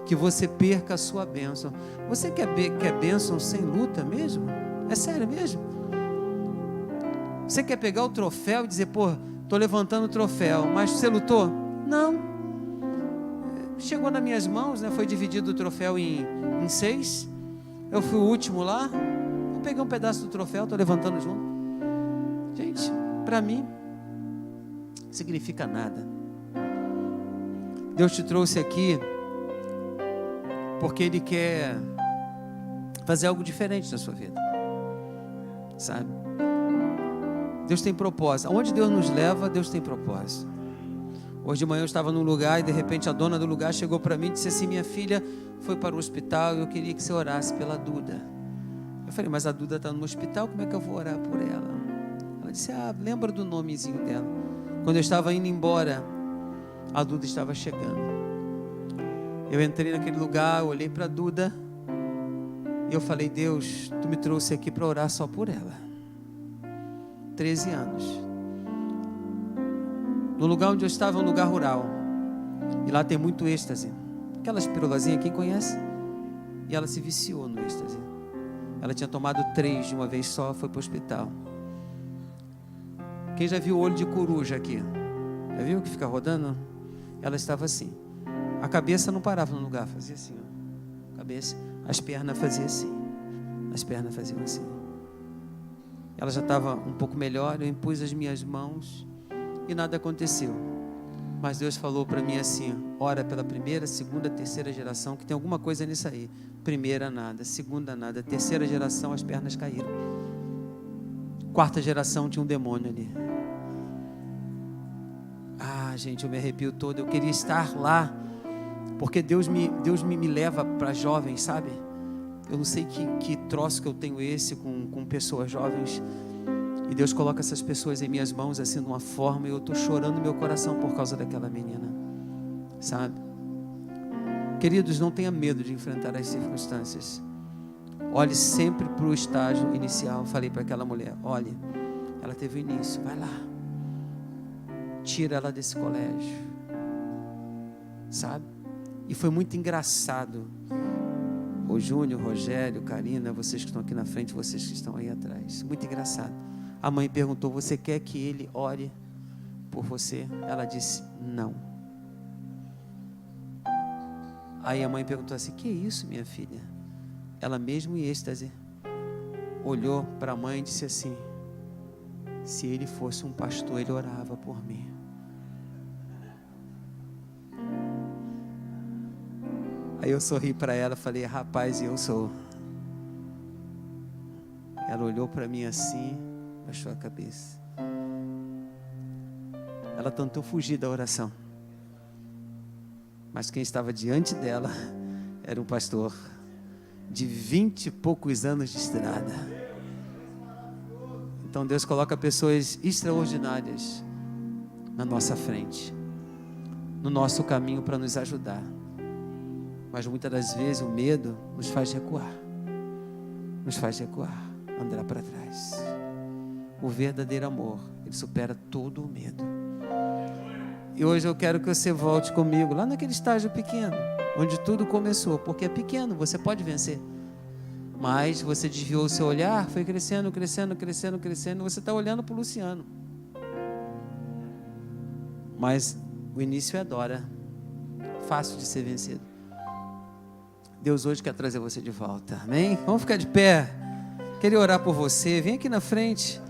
que você perca a sua bênção. Você quer bênção sem luta mesmo? É sério mesmo? Você quer pegar o troféu e dizer, pô, estou levantando o troféu, mas você lutou? Não. Chegou nas minhas mãos, né? Foi dividido o troféu em 6. Eu fui o último lá. Eu peguei um pedaço do troféu, estou levantando junto. Gente, para mim, significa nada. Deus te trouxe aqui porque Ele quer fazer algo diferente na sua vida. Sabe? Deus tem propósito. Aonde Deus nos leva, Deus tem propósito. Hoje de manhã eu estava num lugar e de repente a dona do lugar chegou para mim e disse assim, minha filha foi para o hospital e eu queria que você orasse pela Duda. Eu falei, mas a Duda está no hospital, como é que eu vou orar por ela? Ela disse, lembra do nomezinho dela. Quando eu estava indo embora, a Duda estava chegando. Eu entrei naquele lugar, olhei para a Duda e eu falei, Deus, Tu me trouxe aqui para orar só por ela. 13 anos. No lugar onde eu estava, um lugar rural. E lá tem muito êxtase. Aquelas pirulazinhas, quem conhece? E ela se viciou no êxtase. Ela tinha tomado 3 de uma vez só, foi para o hospital. Quem já viu o olho de coruja aqui? Já viu que fica rodando? Ela estava assim. A cabeça não parava no lugar, fazia assim, ó. Cabeça. As pernas faziam assim. As pernas faziam assim. Ela já estava um pouco melhor, eu impus as minhas mãos e nada aconteceu. Mas Deus falou para mim assim, ora pela primeira, segunda, terceira geração, que tem alguma coisa nisso aí. Primeira nada, segunda nada, terceira geração as pernas caíram. Quarta geração tinha um demônio ali. Gente, eu me arrepio todo, eu queria estar lá, porque Deus me leva para jovens, sabe? Eu não sei que troço que eu tenho esse com pessoas jovens, e Deus coloca essas pessoas em minhas mãos assim de uma forma, e eu estou chorando no meu coração por causa daquela menina, sabe? Queridos, não tenha medo de enfrentar as circunstâncias, olhe sempre para o estágio inicial. Falei para aquela mulher, olhe, ela teve o início, vai lá, tira ela desse colégio, sabe? E foi muito engraçado. O Júnior, Rogério, Karina, vocês que estão aqui na frente, vocês que estão aí atrás, muito engraçado. A mãe perguntou, você quer que ele ore por você? Ela disse, não. Aí a mãe perguntou assim, que é isso, minha filha? Ela mesmo em êxtase olhou para a mãe e disse assim, se ele fosse um pastor, ele orava por mim. Aí eu sorri para ela, falei, rapaz, eu sou. Ela olhou para mim assim, baixou a cabeça. Ela tentou fugir da oração, mas quem estava diante dela era um pastor de 20 e poucos anos de estrada. Então Deus coloca pessoas extraordinárias na nossa frente, no nosso caminho para nos ajudar. Mas muitas das vezes o medo nos faz recuar, andar para trás. O verdadeiro amor, ele supera todo o medo. E hoje eu quero que você volte comigo lá naquele estágio pequeno, onde tudo começou, porque é pequeno, você pode vencer. Mas você desviou o seu olhar, foi crescendo, você está olhando para o Luciano. Mas O início é dora, fácil de ser vencido. Deus hoje quer trazer você de volta, amém? Vamos ficar de pé. Queria orar por você, vem aqui na frente.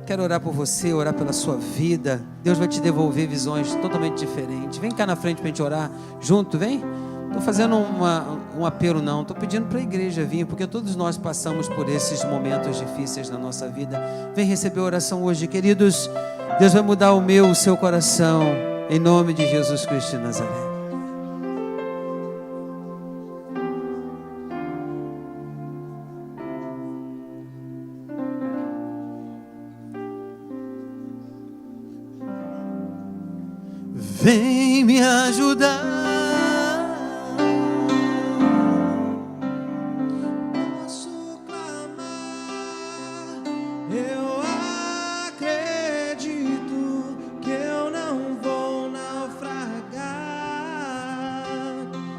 Quero orar por você, orar pela sua vida. Deus vai te devolver visões totalmente diferentes. Vem cá na frente para a gente orar junto, vem. Estou fazendo um apelo não, estou pedindo para a igreja vir, porque todos nós passamos por esses momentos difíceis na nossa vida. Vem receber a oração hoje, queridos. Deus vai mudar o seu coração, em nome de Jesus Cristo de Nazaré. Vem me ajudar. Posso clamar, eu acredito que eu não vou naufragar,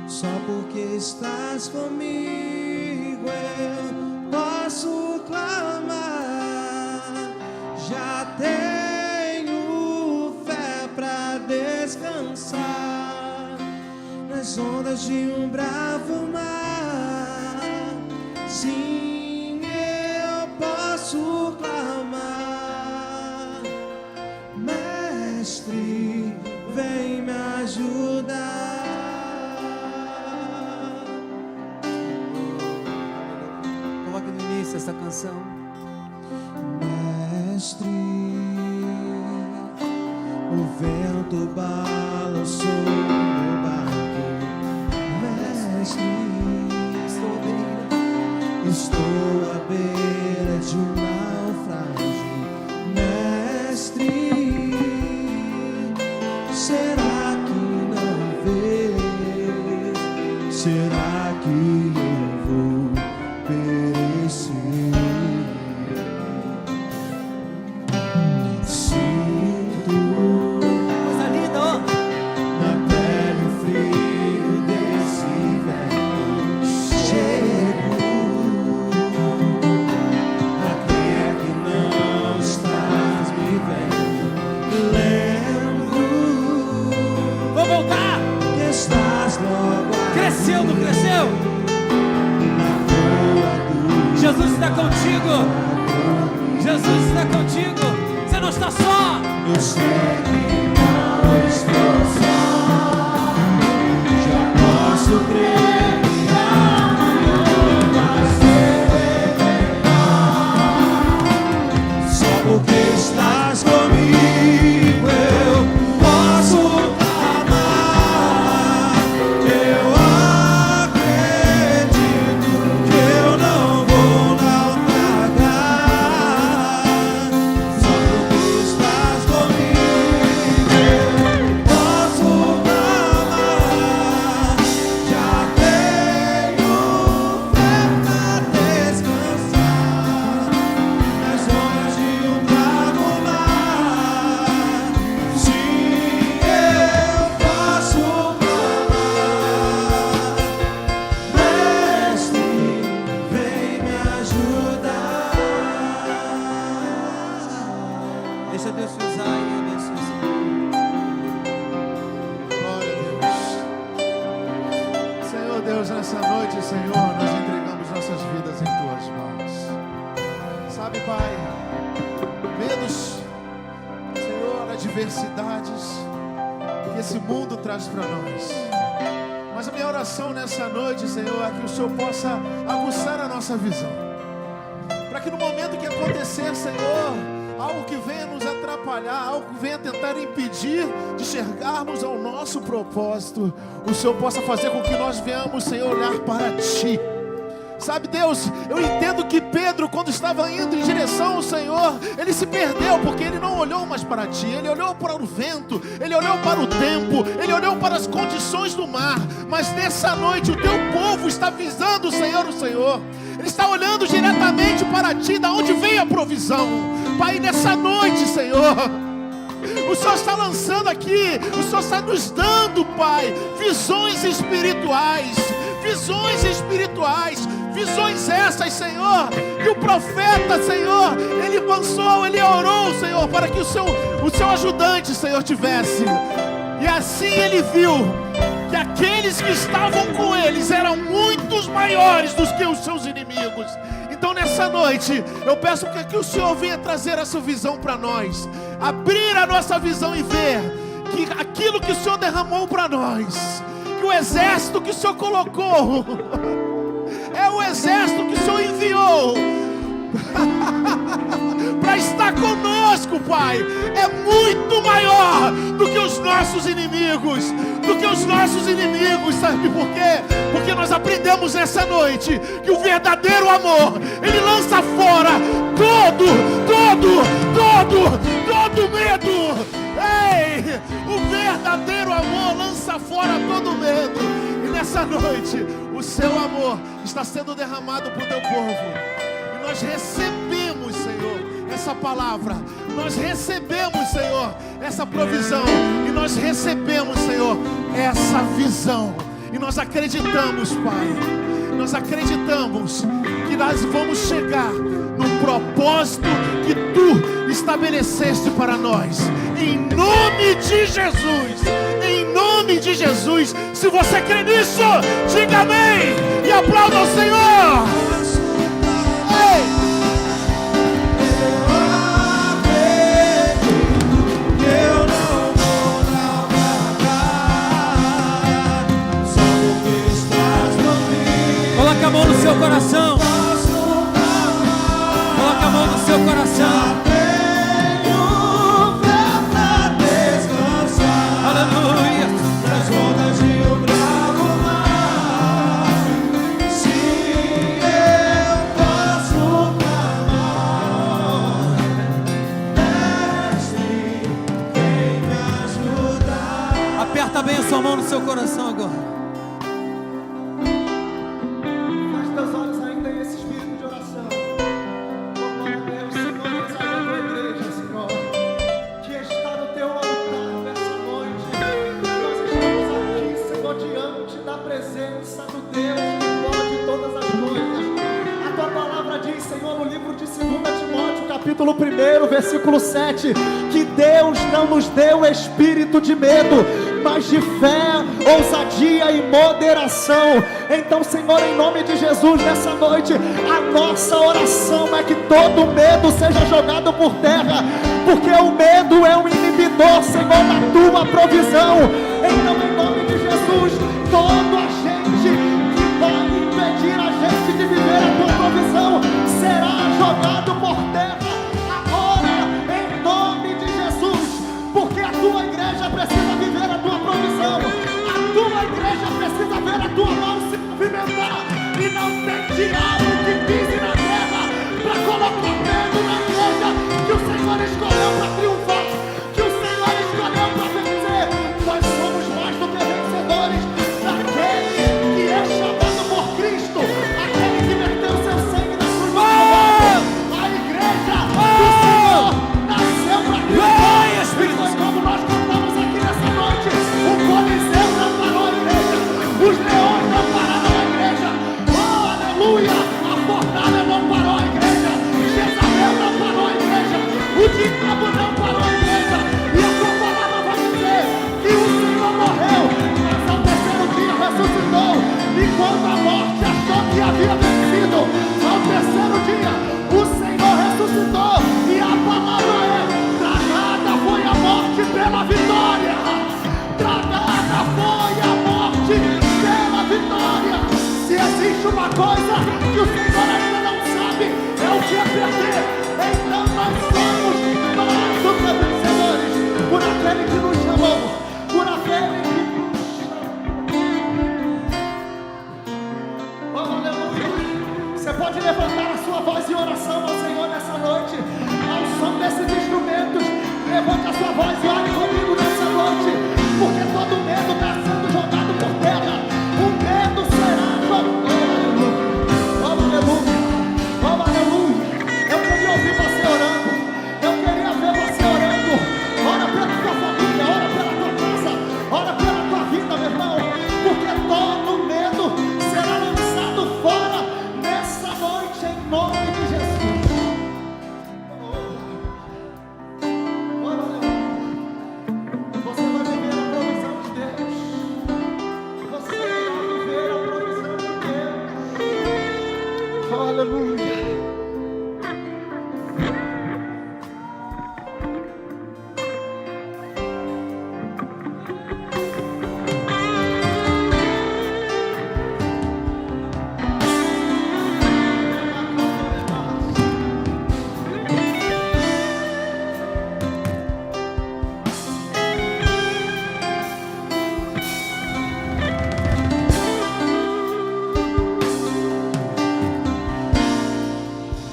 só porque estás comigo eu posso clamar, já tenho fé pra descansar nas ondas de um bravo mar. Sim, eu posso clamar, Mestre, vem me ajudar. Coloque no início essa canção. Mestre, o vento balançou meu barco. Mestre, estou à beira de um naufrágio. Mestre, será que não vês? Será que eu vou perecer? Sinto Coisa linda, ó. na pele o frio desse inverno. Chego a crer que não estás me vendo. Lembro Vou voltar. que estás logo Cresceu, não cresceu? Jesus está contigo. Jesus está contigo. Você não está só. eu sei que não estou só. Já posso crer que amanhã vai ser melhor. Só porque estás comigo eu posso clamar. Eu acredito que eu não vou naufragar. Só porque estás comigo eu posso clamar. Já tenho fé pra descansar nas ondas de um bravo mar. Sim, eu posso clamar. Mestre, vem me ajudar. Deixa Deus te usar e abençoe. Glória a Deus. Senhor Deus, nessa noite, Senhor, nós entregamos nossas vidas em Tuas mãos. Sabe, Pai, medos, Senhor, adversidades que esse mundo traz para nós. Mas a minha oração nessa noite, Senhor, é que o Senhor possa aguçar a nossa visão. Para que no momento que acontecer, Senhor, algo que venha nos atrapalhar, algo que venha tentar impedir de chegarmos ao nosso propósito, o Senhor possa fazer com que nós venhamos, Senhor, olhar para Ti. Sabe, Deus, eu entendo que Pedro, quando estava indo em direção ao Senhor, ele se perdeu, porque ele não olhou mais para Ti. Ele olhou para o vento, ele olhou para o tempo, ele olhou para as condições do mar. Mas nessa noite o Teu povo está visando, Senhor, o Senhor. Ele está olhando diretamente para Ti, da onde vem a provisão. Pai, nessa noite, Senhor, o Senhor está lançando aqui, o Senhor está nos dando, Pai, visões espirituais, Visões essas, Senhor, que o profeta, Senhor, ele pensou, ele orou, Senhor, para que o seu ajudante, Senhor, tivesse. E assim ele viu que aqueles que estavam com eles eram muitos maiores do que os seus inimigos. Então nessa noite, eu peço que o Senhor venha trazer essa visão para nós, abrir a nossa visão e ver que aquilo que o Senhor derramou para nós, que o exército que o Senhor colocou, é o exército que o Senhor enviou para estar conosco, Pai. É muito maior do que os nossos inimigos, sabe por quê? Porque nós aprendemos nessa noite que o verdadeiro amor, ele lança fora todo medo. Ei, o verdadeiro amor lança fora todo medo. E nessa noite, o seu amor está sendo derramado por teu povo. E nós recebemos, Senhor, essa palavra. Nós recebemos, Senhor, essa provisão. E nós recebemos, Senhor, essa visão. E nós acreditamos, Pai. Nós acreditamos que nós vamos chegar no propósito que Tu estabeleceste para nós. Em nome de Jesus. Em nome de Jesus. Se você crê nisso, diga amém. E aplauda ao Senhor. Ei! Coloque a mão no seu coração. Coloque a mão no seu coração. Aleluia. Nas ondas de um bravo mar, sim, eu posso clamar. Mestre, quem me ajudar. Aperta bem a sua mão no seu coração agora. Capítulo 1, versículo 7, que Deus não nos deu espírito de medo, mas de fé, ousadia e moderação. Então, Senhor, em nome de Jesus, nessa noite, a nossa oração é que todo medo seja jogado por terra, porque o medo é um inibidor, Senhor, da Tua provisão. Então, em nome de Jesus, todo agente que vai impedir a gente de viver a Tua provisão será jogado por terra. A tua igreja precisa viver a tua provisão. A tua igreja precisa ver a tua mão se movimentar. E não tem diabo que pise na terra para colocar medo na igreja que o Senhor escolheu para triunfar, que o Senhor escolheu para vencer. Nós somos mais do que vencedores daquele que é chamado por Cristo, aquele que verteu seu sangue na cruz do Calvário. A igreja do Senhor nasceu para triunfar. Como nós cantamos aqui nessa noite, o Coliseu não parou a igreja, os leões não pararam a igreja, oh aleluia, a fornalha não parou a igreja, Jezabel não parou a igreja, o diabo não parou a igreja. E a tua palavra vai dizer que o Senhor morreu, mas ao terceiro dia ressuscitou. E quando a morte achou que havia vencido, ao terceiro dia o Senhor ressuscitou. E a palavra é: foi a morte pela vitória. Tragada foi a morte pela vitória. Se existe uma coisa que o Senhor ainda não sabe, é o que é perder. Então nós somos mais do que vencedores por aquele que nos chamou, por aquele que nos chamou. Oh, aleluia. Você pode levantar a sua voz em oração ao Senhor nessa noite, ao som desses instrumentos. Levante a sua voz e ore comigo nessa noite, porque todo medo está sendo jogado por terra. O medo será jogado. Oh, aleluia. Oh, aleluia. Eu queria ouvir você orando. Eu queria ver você orando. Ora pela tua família, ora pela tua casa, ora pela tua vida, meu irmão, porque todo medo será lançado fora Aleluia.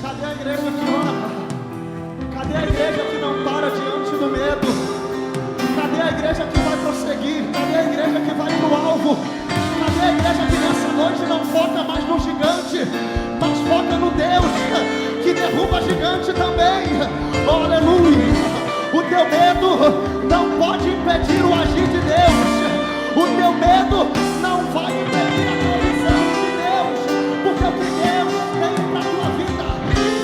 Cadê a igreja que ora? Cadê a igreja que não para diante do medo? Cadê a igreja que vai prosseguir? Cadê a igreja que vai pro alvo? Cadê a igreja que nessa noite não foca mais no gigante, mas foca no Deus que derruba gigante também? Oh, aleluia! O teu medo não pode impedir o agir de Deus. O teu medo não vai impedir a provisão de Deus, porque o que Deus tem para a tua vida,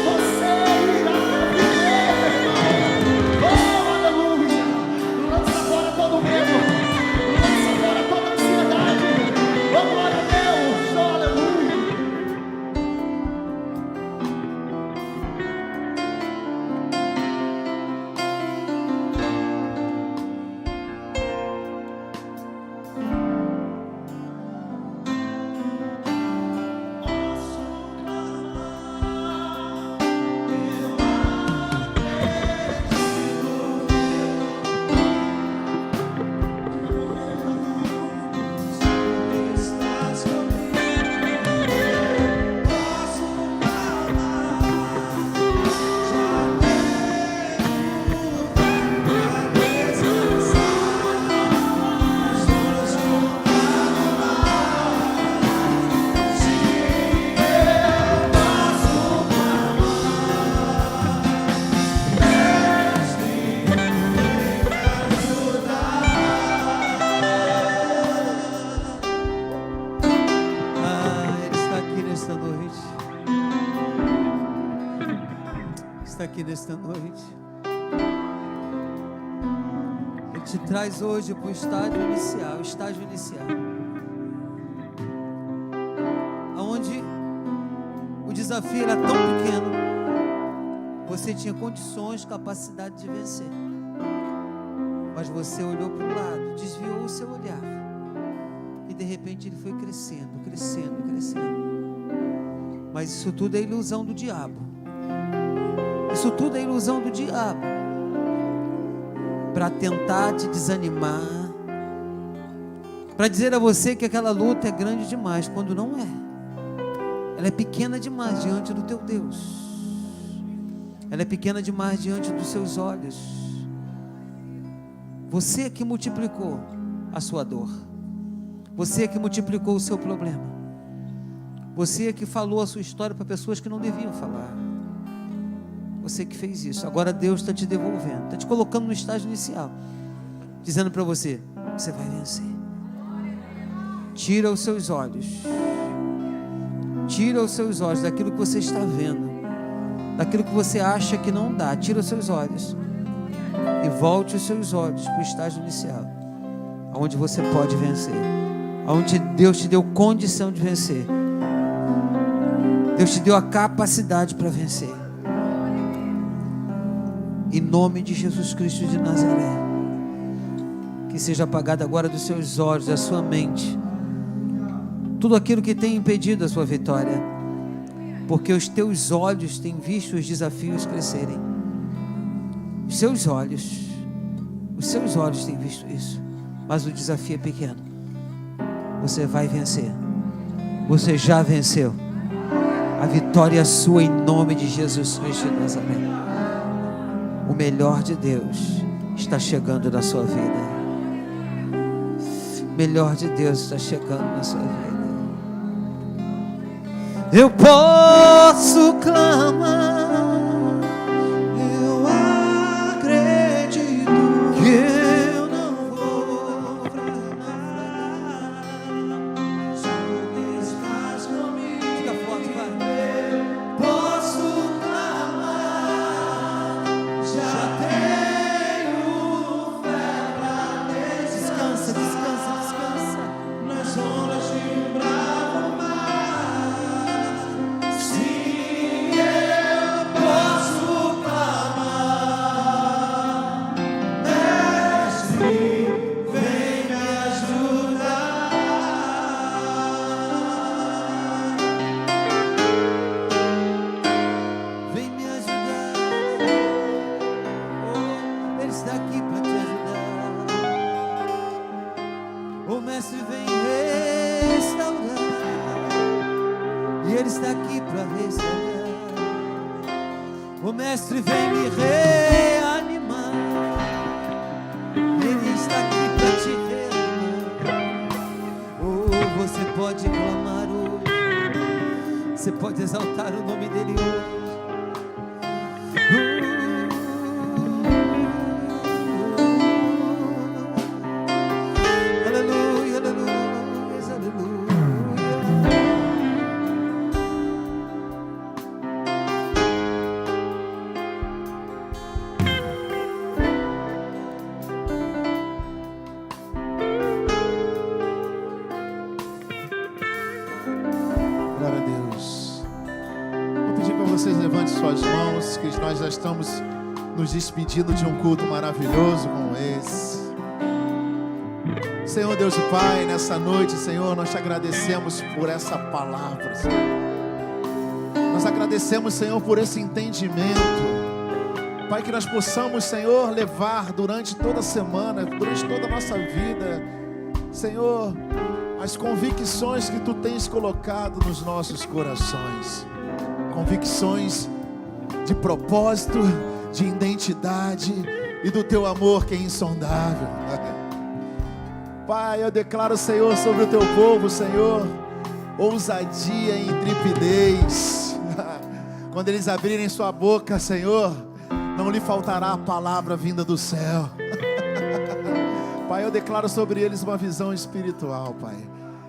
você irá viver, irmão. Oh, aleluia! Lança fora todo medo, lança fora toda ansiedade. Oh, glória a Deus! Oh, aleluia! Ele está aqui nesta noite. Está aqui nesta noite. Ele te traz hoje para o estágio inicial, aonde o desafio era tão pequeno, você tinha condições, capacidade de vencer, mas você olhou para o lado, desviou o seu olhar, e de repente ele foi crescendo. Mas isso tudo é ilusão do diabo. Isso tudo é ilusão do diabo, para tentar te desanimar, para dizer a você que aquela luta é grande demais, quando não é. Ela é pequena demais diante do teu Deus. Ela é pequena demais diante dos seus olhos. Você que multiplicou a sua dor. Você que multiplicou o seu problema. Você que falou a sua história para pessoas que não deviam falar. Você que fez isso. Agora Deus está te devolvendo, está te colocando no estágio inicial, dizendo para você: você vai vencer. Tira os seus olhos daquilo que você está vendo, daquilo que você acha que não dá. Tira os seus olhos e volte os seus olhos para o estágio inicial, onde você pode vencer, onde Deus te deu condição de vencer. Deus te deu a capacidade para vencer. Em nome de Jesus Cristo de Nazaré, que seja apagado agora dos seus olhos, da sua mente, tudo aquilo que tem impedido a sua vitória, porque os teus olhos têm visto os desafios crescerem. Os seus olhos têm visto isso, mas o desafio é pequeno. Você vai vencer. Você já venceu. A vitória é sua em nome de Jesus Cristo de Nazaré. O melhor de Deus está chegando na sua vida. O melhor de Deus está chegando na sua vida. Eu posso clamar, Eu acredito que eu não vou fraquejar. Se tu estás comigo, fica forte, vai. posso clamar. Já tenho fé pra Descansa, descansa, descansa. nas ondas de um bravo mar. Sim, e Ele está aqui para restaurar. O Mestre vem me reanimar, Ele está aqui para te reanimar. Oh, você pode clamar hoje, você pode exaltar o nome dEle hoje. Aleluia, aleluia, aleluia. Glória a Deus. Vou pedir para vocês levantem suas mãos, que nós já estamos nos despedindo de um culto maravilhoso como esse. Senhor Deus e Pai, nessa noite, Senhor, nós te agradecemos por essa palavra, Senhor. Nós agradecemos, Senhor, por esse entendimento. Pai, que nós possamos, Senhor, levar durante toda a semana, durante toda a nossa vida, Senhor, as convicções que Tu tens colocado nos nossos corações. Convicções de propósito, de identidade e do Teu amor que é insondável. Pai, eu declaro, Senhor, sobre o Teu povo, Senhor, ousadia e intrepidez. Quando eles abrirem sua boca, Senhor, não lhe faltará a palavra vinda do céu. Pai, eu declaro sobre eles uma visão espiritual, Pai.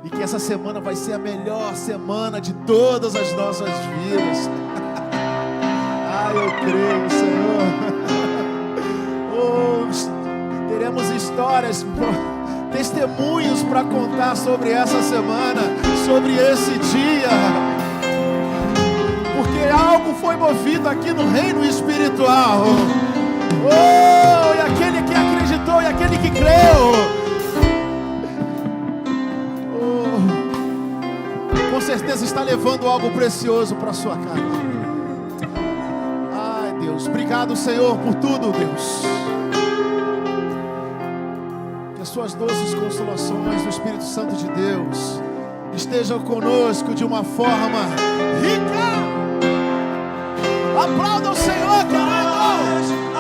E que essa semana vai ser a melhor semana de todas as nossas vidas. Eu creio, Senhor. Oh, teremos histórias, testemunhos para contar sobre essa semana, sobre esse dia. Porque algo foi movido aqui no reino espiritual. Oh, e aquele que acreditou e aquele que creu. Oh, com certeza está levando algo precioso para a sua casa. Obrigado, Senhor, por tudo, Deus. Que as suas doces consolações do Espírito Santo de Deus estejam conosco de uma forma rica. Aplauda o Senhor, querido.